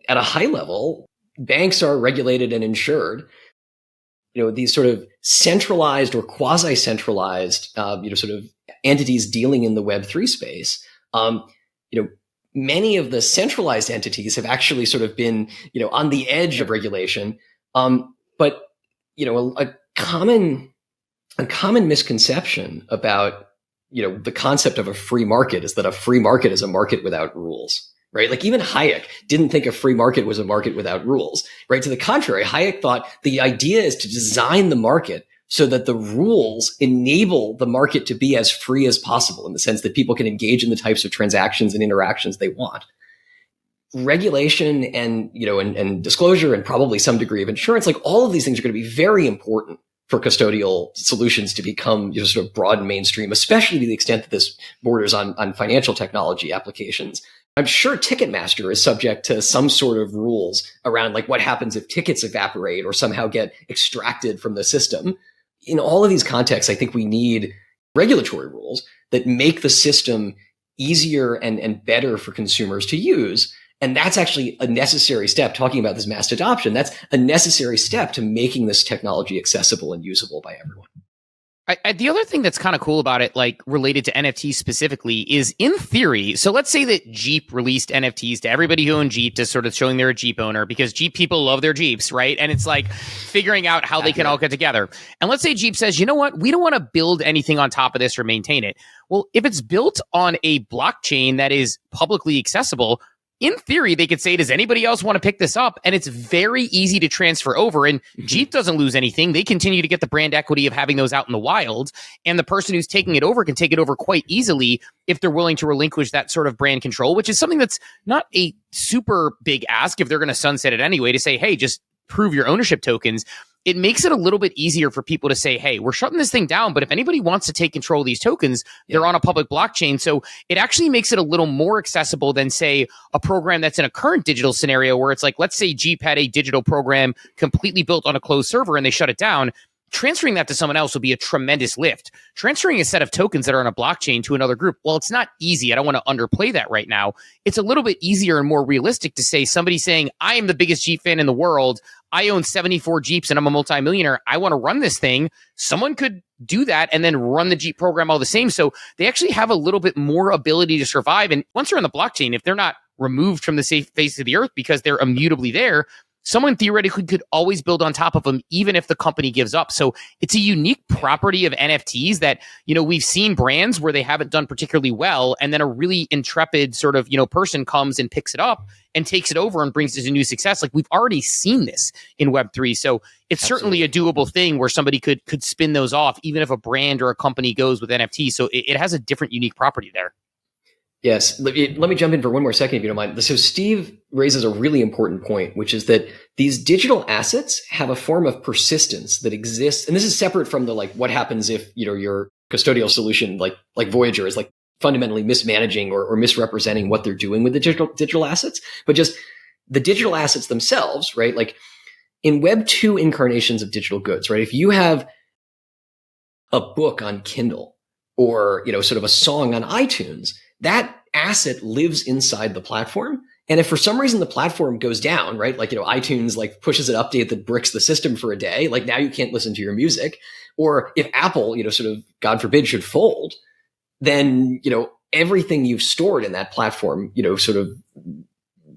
at a high level, banks are regulated and insured. These sort of centralized or quasi-centralized, sort of entities dealing in the Web3 space, many of the centralized entities have actually sort of been, on the edge of regulation. But a common misconception about, the concept of a free market is that a free market is a market without rules, right? Like even Hayek didn't think a free market was a market without rules, right? To the contrary, Hayek thought the idea is to design the market so that the rules enable the market to be as free as possible in the sense that people can engage in the types of transactions and interactions they want. Regulation and disclosure and probably some degree of insurance, like all of these things are going to be very important for custodial solutions to become sort of broad and mainstream, especially to the extent that this borders on financial technology applications. I'm sure Ticketmaster is subject to some sort of rules around like what happens if tickets evaporate or somehow get extracted from the system. In all of these contexts, I think we need regulatory rules that make the system easier and better for consumers to use. And that's actually a necessary step, talking about this mass adoption, that's a necessary step to making this technology accessible and usable by everyone. The other thing that's kind of cool about it, like related to NFTs specifically, is in theory. So let's say that Jeep released NFTs to everybody who owned Jeep, to sort of showing they're a Jeep owner, because Jeep people love their Jeeps, right? And it's like figuring out how they can all get together. And let's say Jeep says, you know what? We don't want to build anything on top of this or maintain it. Well, if it's built on a blockchain that is publicly accessible, in theory, they could say, does anybody else want to pick this up? And it's very easy to transfer over. And Jeep doesn't lose anything. They continue to get the brand equity of having those out in the wild. And the person who's taking it over can take it over quite easily if they're willing to relinquish that sort of brand control, which is something that's not a super big ask if they're going to sunset it anyway, to say, hey, just prove your ownership tokens. It makes it a little bit easier for people to say, hey, we're shutting this thing down, but if anybody wants to take control of these tokens, they're on a public blockchain. So it actually makes it a little more accessible than, say, a program that's in a current digital scenario where it's like, let's say Jeep had a digital program completely built on a closed server and they shut it down. Transferring that to someone else will be a tremendous lift. Transferring a set of tokens that are on a blockchain to another group, well, it's not easy. I don't want to underplay that right now. It's a little bit easier and more realistic to say somebody saying, I am the biggest Jeep fan in the world. I own 74 Jeeps and I'm a multimillionaire. I want to run this thing. Someone could do that and then run the Jeep program all the same. So they actually have a little bit more ability to survive. And once they're on the blockchain, if they're not removed from the safe face of the earth because they're immutably there, someone theoretically could always build on top of them, even if the company gives up. So it's a unique property of NFTs that, we've seen brands where they haven't done particularly well. And then a really intrepid sort of, person comes and picks it up and takes it over and brings it to new success. Like we've already seen this in Web3. So it's certainly a doable thing where somebody could spin those off, even if a brand or a company goes with NFTs. So it has a different unique property there. Yes. Let me jump in for one more second, if you don't mind. So Steve raises a really important point, which is that these digital assets have a form of persistence that exists. And this is separate from the, like, what happens if, your custodial solution, like Voyager, is like fundamentally mismanaging or misrepresenting what they're doing with the digital assets, but just the digital assets themselves, right? Like in Web 2 incarnations of digital goods, right? If you have a book on Kindle or, sort of a song on iTunes, that asset lives inside the platform. And if for some reason the platform goes down, right? Like, iTunes like pushes an update that bricks the system for a day, like now you can't listen to your music. Or if Apple, sort of, God forbid, should fold, then, everything you've stored in that platform, sort of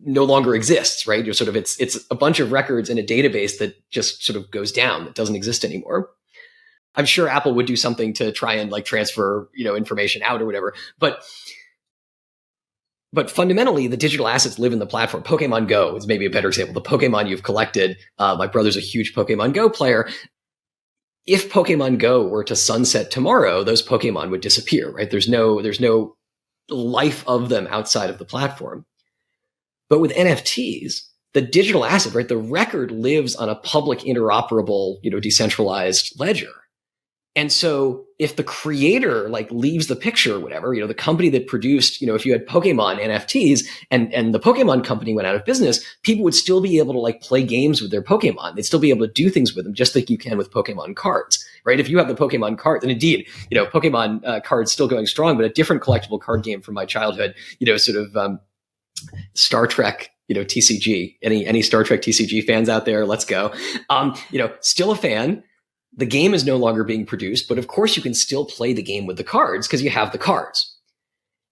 no longer exists, right? You're sort of, it's a bunch of records in a database that just sort of goes down, that doesn't exist anymore. I'm sure Apple would do something to try and like transfer, information out or whatever. But fundamentally, the digital assets live in the platform. Pokemon Go is maybe a better example. The Pokemon you've collected. My brother's a huge Pokemon Go player. If Pokemon Go were to sunset tomorrow, those Pokemon would disappear, right? There's no life of them outside of the platform. But with NFTs, the digital asset, right, the record lives on a public, interoperable, decentralized ledger. And so if the creator like leaves the picture or whatever, the company that produced, if you had Pokemon NFTs and the Pokemon company went out of business, people would still be able to like play games with their Pokemon. They'd still be able to do things with them just like you can with Pokemon cards, right? If you have the Pokemon card, and indeed, Pokemon cards still going strong, but a different collectible card game from my childhood, Star Trek, TCG. Any Star Trek TCG fans out there? Let's go. Still a fan. The game is no longer being produced, but of course you can still play the game with the cards because you have the cards.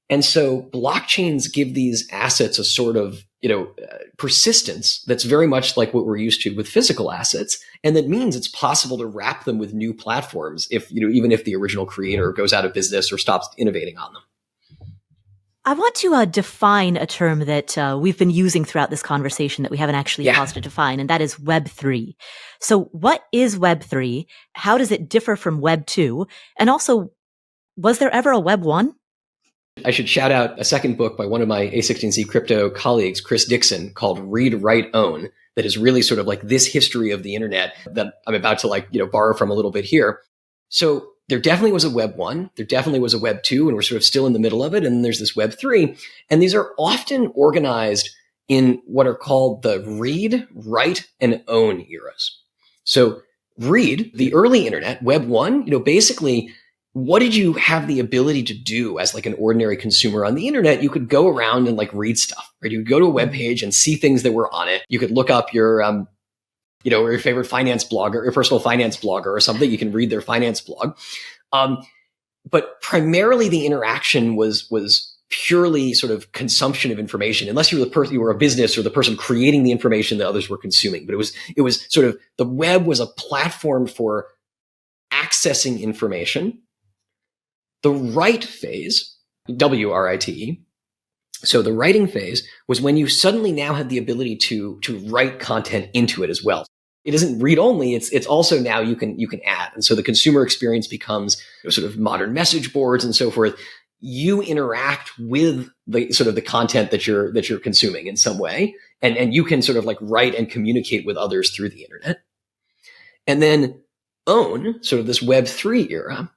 And so blockchains give these assets a sort of, persistence that's very much like what we're used to with physical assets. And that means it's possible to wrap them with new platforms if, even if the original creator goes out of business or stops innovating on them. I want to define a term that we've been using throughout this conversation that we haven't actually paused to define, and that is Web3. So what is Web3? How does it differ from Web2? And also, was there ever a Web1? I should shout out a second book by one of my A16Z crypto colleagues, Chris Dixon, called Read, Write, Own, that is really sort of like this history of the internet that I'm about to borrow from a little bit here. So there definitely was a Web 1. There definitely was a Web 2, and we're sort of still in the middle of it. And then there's this Web 3. And these are often organized in what are called the read, write, and own eras. So read, the early internet, Web 1, basically, what did you have the ability to do as like an ordinary consumer on the internet? You could go around and like read stuff, right? You could go to a web page and see things that were on it. You could look up your, or your favorite finance blogger, your personal finance blogger or something. You can read their finance blog. But primarily the interaction was purely sort of consumption of information, unless you were the person, you were a business or the person creating the information that others were consuming. But it was sort of, the web was a platform for accessing information. The write phase, WRITE, so the writing phase was when you suddenly now had the ability to write content into it as well. It isn't read only, it's also now you can add. And so the consumer experience becomes sort of modern message boards and so forth. You interact with the sort of the content that you're consuming in some way. And you can sort of like write and communicate with others through the internet. And then own, sort of this Web 3 era,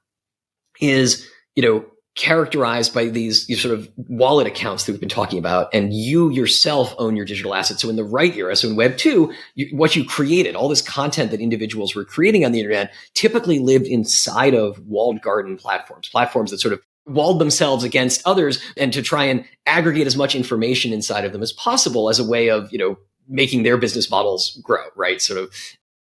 is, characterized by these sort of wallet accounts that we've been talking about, and you yourself own your digital assets. So in the right era, so in Web 2, what you created, all this content that individuals were creating on the internet, typically lived inside of walled garden platforms that sort of walled themselves against others, and to try and aggregate as much information inside of them as possible as a way of, making their business models grow, right? Sort of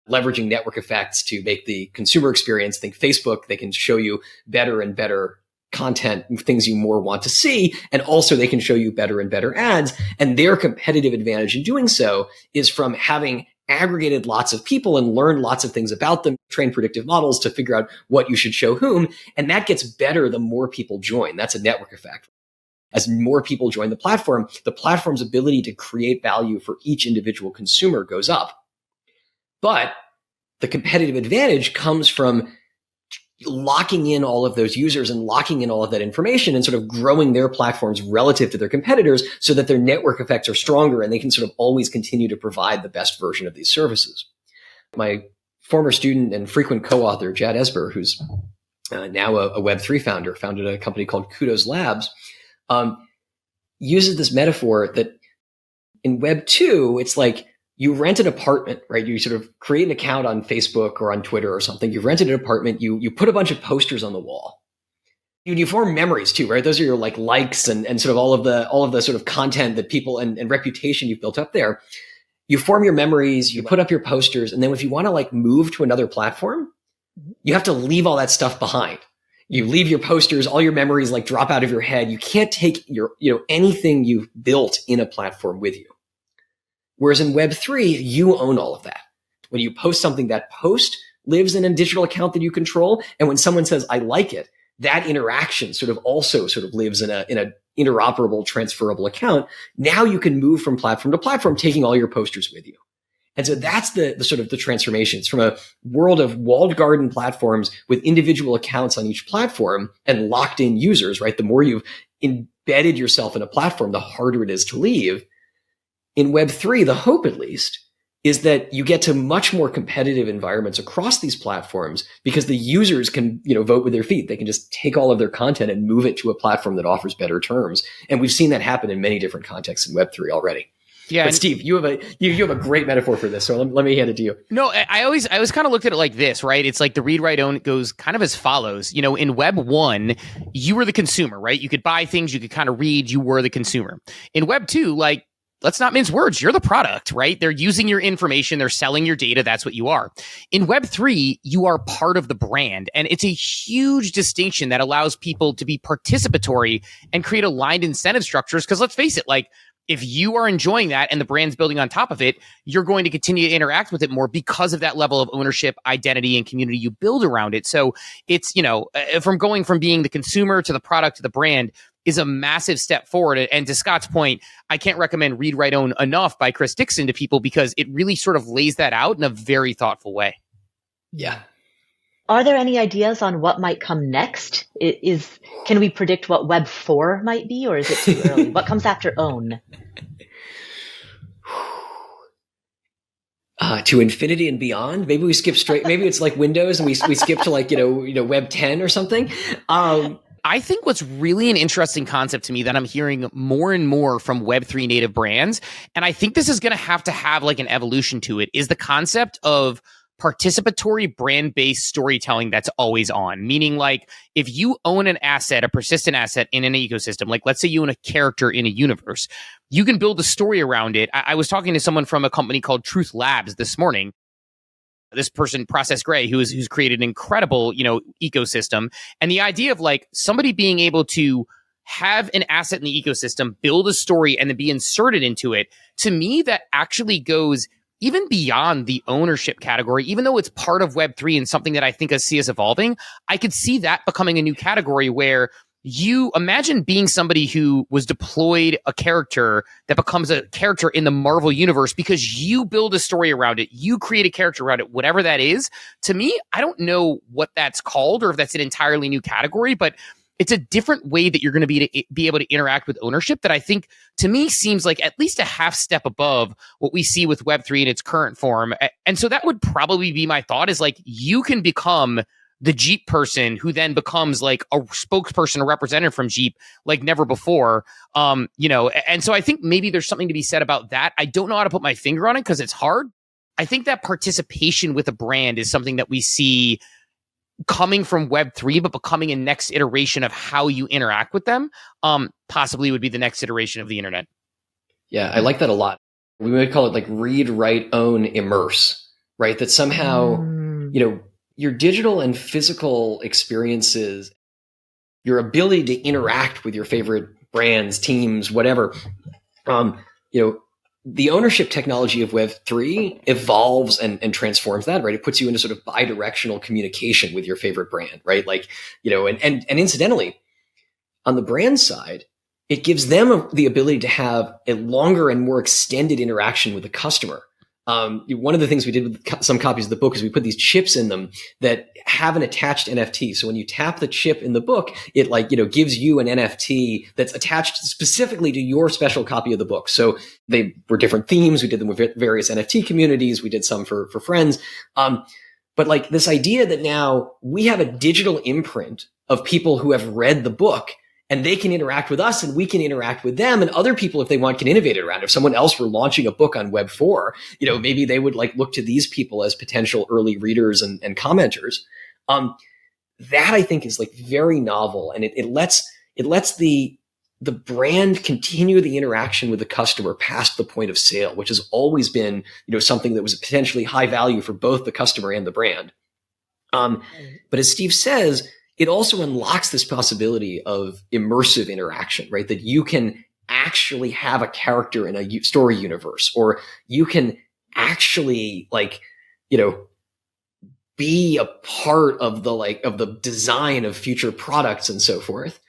leveraging network effects to make the consumer experience. Think Facebook, they can show you better and better content, things you more want to see. And also they can show you better and better ads. And their competitive advantage in doing so is from having aggregated lots of people and learned lots of things about them, train predictive models to figure out what you should show whom. And that gets better the more people join. That's a network effect. As more people join the platform's ability to create value for each individual consumer goes up. But the competitive advantage comes from locking in all of those users and locking in all of that information and sort of growing their platforms relative to their competitors so that their network effects are stronger and they can sort of always continue to provide the best version of these services. My former student and frequent co-author, Jad Esber, who's now a Web3 founder, founded a company called Kudos Labs, uses this metaphor that in Web 2, it's like you rent an apartment, right? You sort of create an account on Facebook or on Twitter or something. You've rented an apartment. You put a bunch of posters on the wall. You form memories too, right? Those are your like likes and sort of all of the sort of content that people and reputation you've built up there. You form your memories. You put up your posters, and then if you want to like move to another platform, you have to leave all that stuff behind. You leave your posters, all your memories like drop out of your head. You can't take your anything you've built in a platform with you. Whereas in Web3, you own all of that. When you post something, that post lives in a digital account that you control. And when someone says, I like it, that interaction sort of also sort of lives in a interoperable, transferable account. Now you can move from platform to platform, taking all your posters with you. And so that's the sort of the transformations from a world of walled garden platforms with individual accounts on each platform and locked in users, right? The more you've embedded yourself in a platform, the harder it is to leave. In Web3, the hope at least is that you get to much more competitive environments across these platforms because the users can, vote with their feet. They can just take all of their content and move it to a platform that offers better terms. And we've seen that happen in many different contexts in Web3 already. Yeah, but Steve, you have a great metaphor for this, so let me hand it to you. No, I always kind of looked at it like this, right? It's like the read, write, own goes kind of as follows. In Web 1, you were the consumer, right? You could buy things, you could kind of read, you were the consumer. In Web 2, like, let's not mince words, you're the product, right? They're using your information, they're selling your data, that's what you are. In Web 3, you are part of the brand, and it's a huge distinction that allows people to be participatory and create aligned incentive structures, because let's face it, like, if you are enjoying that and the brand's building on top of it, you're going to continue to interact with it more because of that level of ownership, identity, and community you build around it. So it's, from going from being the consumer to the product to the brand is a massive step forward. And to Scott's point, I can't recommend Read, Write, Own Enough by Chris Dixon to people because it really sort of lays that out in a very thoughtful way. Yeah. Are there any ideas on what might come next? Can we predict what Web 4 might be, or is it too early? What comes after own? To infinity and beyond. Maybe we skip straight. Maybe it's like Windows and we skip to like, Web 10 or something. I think what's really an interesting concept to me that I'm hearing more and more from Web3 native brands, and I think this is going to have like an evolution to it, is the concept of participatory brand-based storytelling that's always on. Meaning, like, if you own an asset, a persistent asset in an ecosystem, like let's say you own a character in a universe, you can build a story around it. I was talking to someone from a company called Truth Labs this morning. This person, Process Gray, who's created an incredible, ecosystem. And the idea of like somebody being able to have an asset in the ecosystem, build a story, and then be inserted into it, to me, that actually goes even beyond the ownership category. Even though it's part of Web3 and something that I think I see as evolving, I could see that becoming a new category where you imagine being somebody who was deployed a character that becomes a character in the Marvel universe because you build a story around it, you create a character around it, whatever that is. To me, I don't know what that's called or if that's an entirely new category, but it's a different way that you're going to be able to interact with ownership that I think, to me, seems like at least a half step above what we see with Web3 in its current form. And so that would probably be my thought, is like you can become the Jeep person who then becomes like a spokesperson or representative from Jeep like never before. And so I think maybe there's something to be said about that. I don't know how to put my finger on it because it's hard. I think that participation with a brand is something that we see coming from Web3, but becoming a next iteration of how you interact with them, possibly would be the next iteration of the internet. Yeah, I like that a lot. We might call it like read, write, own, immerse, right? That somehow, your digital and physical experiences, your ability to interact with your favorite brands, teams, whatever, the ownership technology of Web3 evolves and transforms that, right? It puts you into sort of bi-directional communication with your favorite brand, right? Like, and incidentally, on the brand side, it gives them the ability to have a longer and more extended interaction with the customer. One of the things we did with some copies of the book is we put these chips in them that have an attached NFT. So when you tap the chip in the book, it gives you an NFT that's attached specifically to your special copy of the book. So they were different themes. We did them with various NFT communities. We did some for friends. But like this idea that now we have a digital imprint of people who have read the book, and they can interact with us and we can interact with them, and other people, if they want, can innovate it around. If someone else were launching a book on Web 4, maybe they would look to these people as potential early readers and commenters. That I think is very novel, and it lets the brand continue the interaction with the customer past the point of sale, which has always been, something that was potentially high value for both the customer and the brand. But as Steve says, it also unlocks this possibility of immersive interaction, right? That you can actually have a character in a story universe, or you can actually be a part of the design of future products and so forth.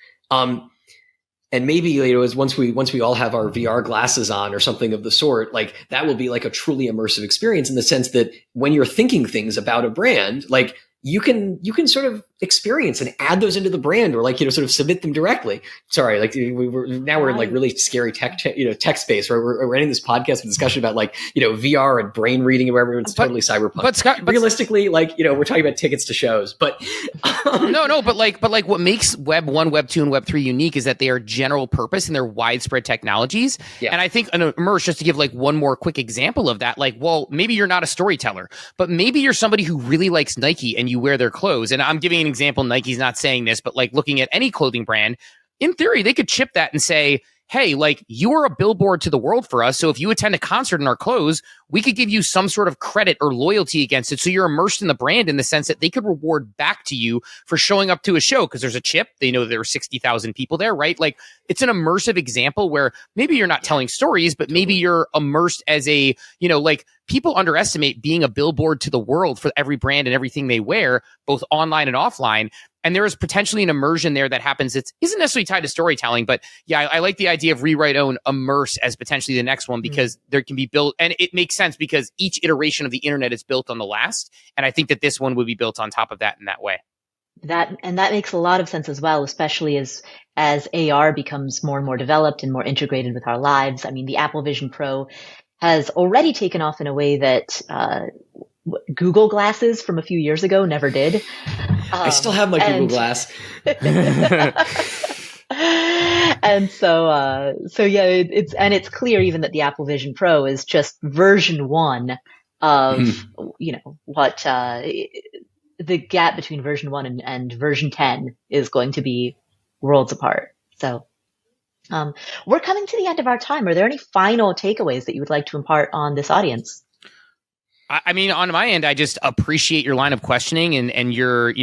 And maybe, as once we all have our VR glasses on or something of the sort, like that will be like a truly immersive experience in the sense that when you're thinking things about a brand, like you can sort of experience and add those into the brand, or sort of submit them directly. Sorry, we're in like really scary tech space, where we're ending this podcast with discussion about VR and brain reading and whatever. It's totally cyberpunk. But Scott, realistically, we're talking about tickets to shows. But but what makes Web 1, Web 2, and Web 3 unique is that they are general purpose and they're widespread technologies. Yeah. And I think Immerse, just to give one more quick example of that, maybe you're not a storyteller, but maybe you're somebody who really likes Nike and you wear their clothes. And I'm giving an example. Nike's not saying this, but looking at any clothing brand, in theory, they could chip that and say, hey, you are a billboard to the world for us. So if you attend a concert in our clothes, we could give you some sort of credit or loyalty against it. So you're immersed in the brand in the sense that they could reward back to you for showing up to a show because there's a chip. They know there were 60,000 people there, right? It's an immersive example where maybe you're not telling stories, but maybe you're immersed as a, people underestimate being a billboard to the world for every brand and everything they wear, both online and offline. And there is potentially an immersion there that happens that isn't necessarily tied to storytelling, but yeah, I like the idea of rewrite, own, immerse as potentially the next one, because there can be built, and it makes sense because each iteration of the internet is built on the last. And I think that this one would be built on top of that in that way. That makes a lot of sense as well, especially as AR becomes more and more developed and more integrated with our lives. I mean, the Apple Vision Pro has already taken off in a way that Google glasses from a few years ago never did. I still have my Google Glass. And so yeah, it's clear even that the Apple Vision Pro is just version 1 of, what, the gap between version 1 and version 10 is going to be worlds apart. So, we're coming to the end of our time. Are there any final takeaways that you would like to impart on this audience? I mean, on my end, I just appreciate your line of questioning and your,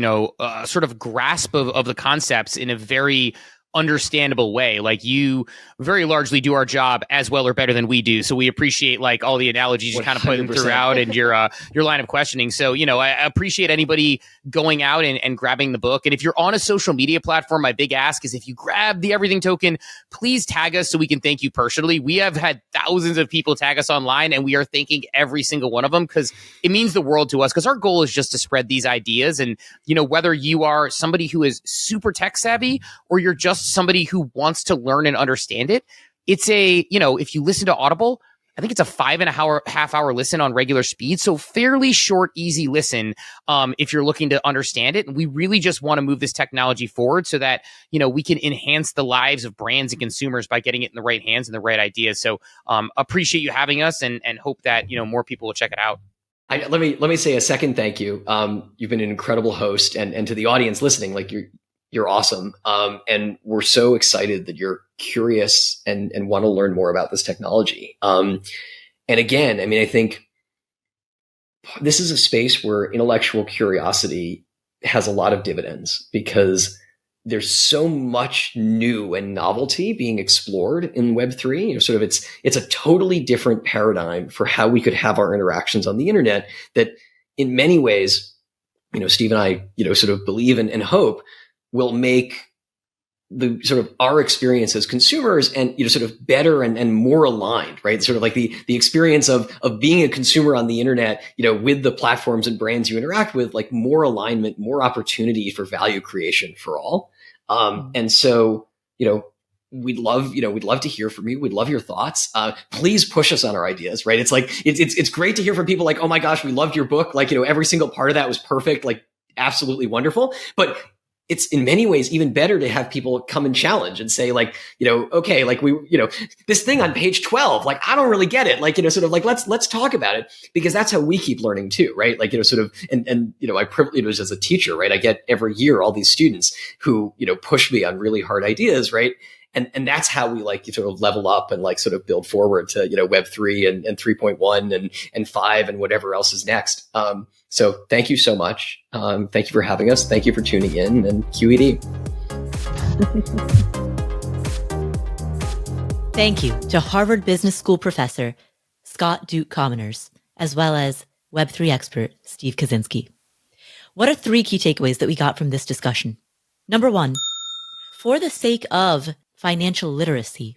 sort of grasp of the concepts in a very understandable way. You very largely do our job as well or better than we do. So we appreciate all the analogies you kind of put in throughout and your line of questioning. So, I appreciate anybody going out and grabbing the book. And if you're on a social media platform, my big ask is if you grab the Everything Token, please tag us so we can thank you personally. We have had thousands of people tag us online and we are thanking every single one of them because it means the world to us, because our goal is just to spread these ideas. And, whether you are somebody who is super tech savvy or you're just somebody who wants to learn and understand it, it's if you listen to Audible, I think it's a 5.5 hour listen on regular speed. So fairly short, easy listen if you're looking to understand it. And we really just want to move this technology forward so that, we can enhance the lives of brands and consumers by getting it in the right hands and the right ideas. So appreciate you having us and hope that, more people will check it out. Let me say a second thank you. You've been an incredible host, and to the audience listening, you're awesome. And we're so excited that you're curious and want to learn more about this technology. And again, I mean, I think this is a space where intellectual curiosity has a lot of dividends because there's so much new and novelty being explored in Web3. Sort of it's a totally different paradigm for how we could have our interactions on the internet that in many ways, Steve and I, sort of believe and hope will make the sort of our experience as consumers and, sort of better and more aligned, right? Sort of the experience of being a consumer on the internet, with the platforms and brands you interact with, more alignment, more opportunity for value creation for all. And so, we'd love to hear from you. We'd love your thoughts. Please push us on our ideas, right? It's great to hear from people oh my gosh, we loved your book. every single part of that was perfect. Absolutely wonderful. But it's in many ways even better to have people come and challenge and say okay, this thing on page 12, I don't really get it. Let's talk about it, because that's how we keep learning too, right? My privilege as a teacher, right? I get every year all these students who, push me on really hard ideas, right? And that's how we sort of level up and sort of build forward to, Web3 and 3.1 and 5 and whatever else is next. So thank you so much. Thank you for having us. Thank you for tuning in, and QED. Thank you to Harvard Business School professor Scott Duke Commoners, as well as Web3 expert Steve Kaczynski. What are 3 key takeaways that we got from this discussion? Number 1, for the sake of financial literacy,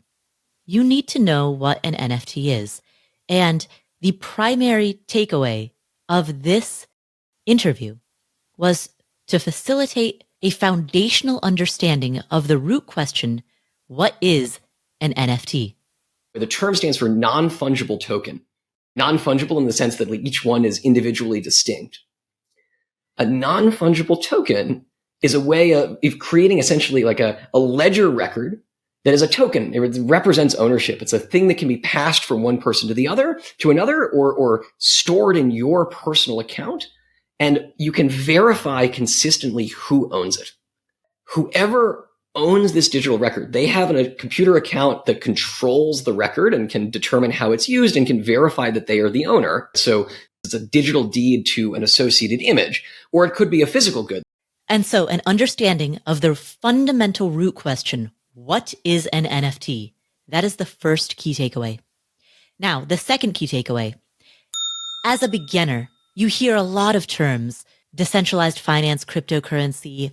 you need to know what an NFT is. And the primary takeaway of this interview was to facilitate a foundational understanding of the root question, what is an NFT? The term stands for non-fungible token. Non-fungible in the sense that each one is individually distinct. A non-fungible token is a way of creating essentially like a ledger record that is a token. It represents ownership. It's a thing that can be passed from one person to another, or stored in your personal account. And you can verify consistently who owns it. Whoever owns this digital record, they have a computer account that controls the record and can determine how it's used and can verify that they are the owner. So it's a digital deed to an associated image, or it could be a physical good. And so an understanding of the fundamental root question, what is an NFT? That is the first key takeaway. Now, the second key takeaway. As a beginner, you hear a lot of terms, decentralized finance, cryptocurrency,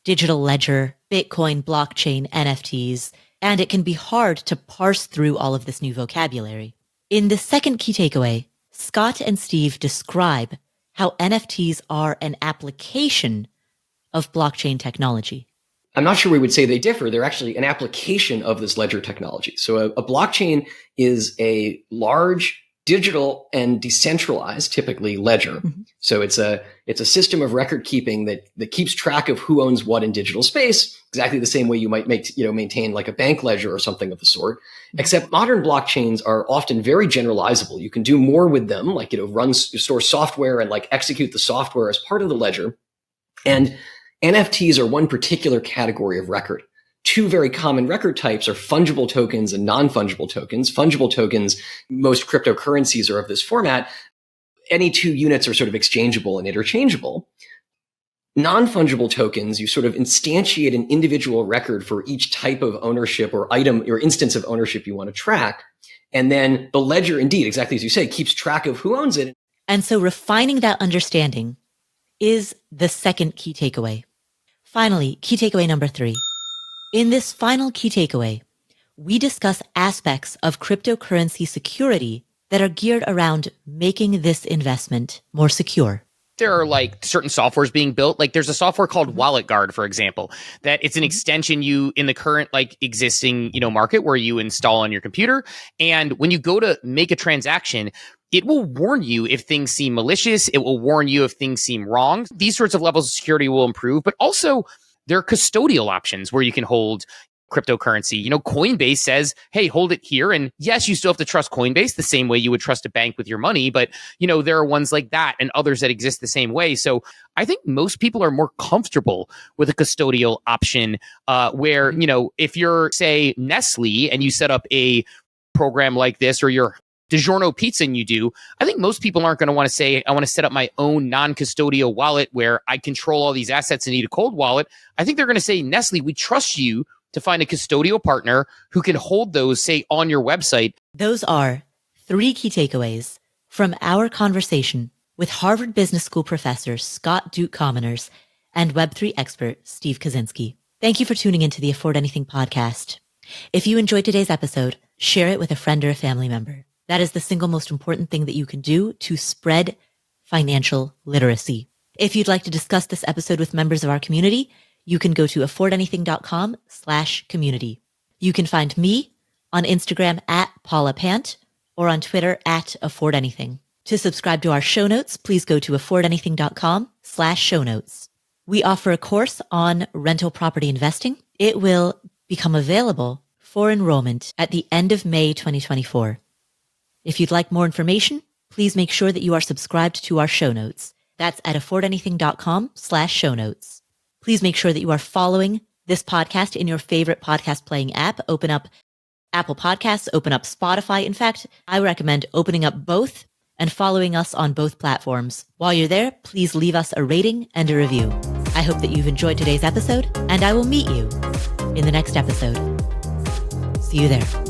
digital ledger, Bitcoin, blockchain, NFTs, and it can be hard to parse through all of this new vocabulary. In the second key takeaway, Scott and Steve describe how NFTs are an application of blockchain technology. I'm not sure we would say they differ. They're actually an application of this ledger technology. So a blockchain is a large digital and decentralized, typically ledger. Mm-hmm. So it's a system of record keeping that keeps track of who owns what in digital space, exactly the same way you might maintain like a bank ledger or something of the sort. Mm-hmm. Except modern blockchains are often very generalizable. You can do more with them, like store software and like execute the software as part of the ledger. And NFTs are one particular category of record. 2 very common record types are fungible tokens and non-fungible tokens. Fungible tokens, most cryptocurrencies are of this format. Any 2 units are sort of exchangeable and interchangeable. Non-fungible tokens, you sort of instantiate an individual record for each type of ownership or item or instance of ownership you want to track. And then the ledger, indeed, exactly as you say, keeps track of who owns it. And so refining that understanding is the second key takeaway. Finally, key takeaway number 3. In this final key takeaway, we discuss aspects of cryptocurrency security that are geared around making this investment more secure. There are like certain softwares being built. Like there's a software called Wallet Guard, for example, that it's an extension in the current like existing, market where you install on your computer. And when you go to make a transaction, it will warn you if things seem malicious. It will warn you if things seem wrong. These sorts of levels of security will improve, but also there are custodial options where you can hold cryptocurrency. Coinbase says, hey, hold it here. And yes, you still have to trust Coinbase the same way you would trust a bank with your money. But, there are ones like that and others that exist the same way. So I think most people are more comfortable with a custodial option where, if you're, say, Nestle and you set up a program like this, or you're DiGiorno Pizza and you do, I think most people aren't going to want to say, I want to set up my own non-custodial wallet where I control all these assets and need a cold wallet. I think they're going to say, Nestle, we trust you to find a custodial partner who can hold those, say, on your website. Those are 3 key takeaways from our conversation with Harvard Business School professor Scott Duke Commoners and Web3 expert Steve Kaczynski. Thank you for tuning into the Afford Anything podcast. If you enjoyed today's episode, share it with a friend or a family member. That is the single most important thing that you can do to spread financial literacy. If you'd like to discuss this episode with members of our community, you can go to affordanything.com/community. You can find me on Instagram @PaulaPant or on Twitter @affordanything. To subscribe to our show notes, please go to affordanything.com/show notes. We offer a course on rental property investing. It will become available for enrollment at the end of May 2024. If you'd like more information, please make sure that you are subscribed to our show notes. That's at affordanything.com/show notes. Please make sure that you are following this podcast in your favorite podcast playing app. Open up Apple Podcasts, open up Spotify. In fact, I recommend opening up both and following us on both platforms. While you're there, please leave us a rating and a review. I hope that you've enjoyed today's episode, and I will meet you in the next episode. See you there.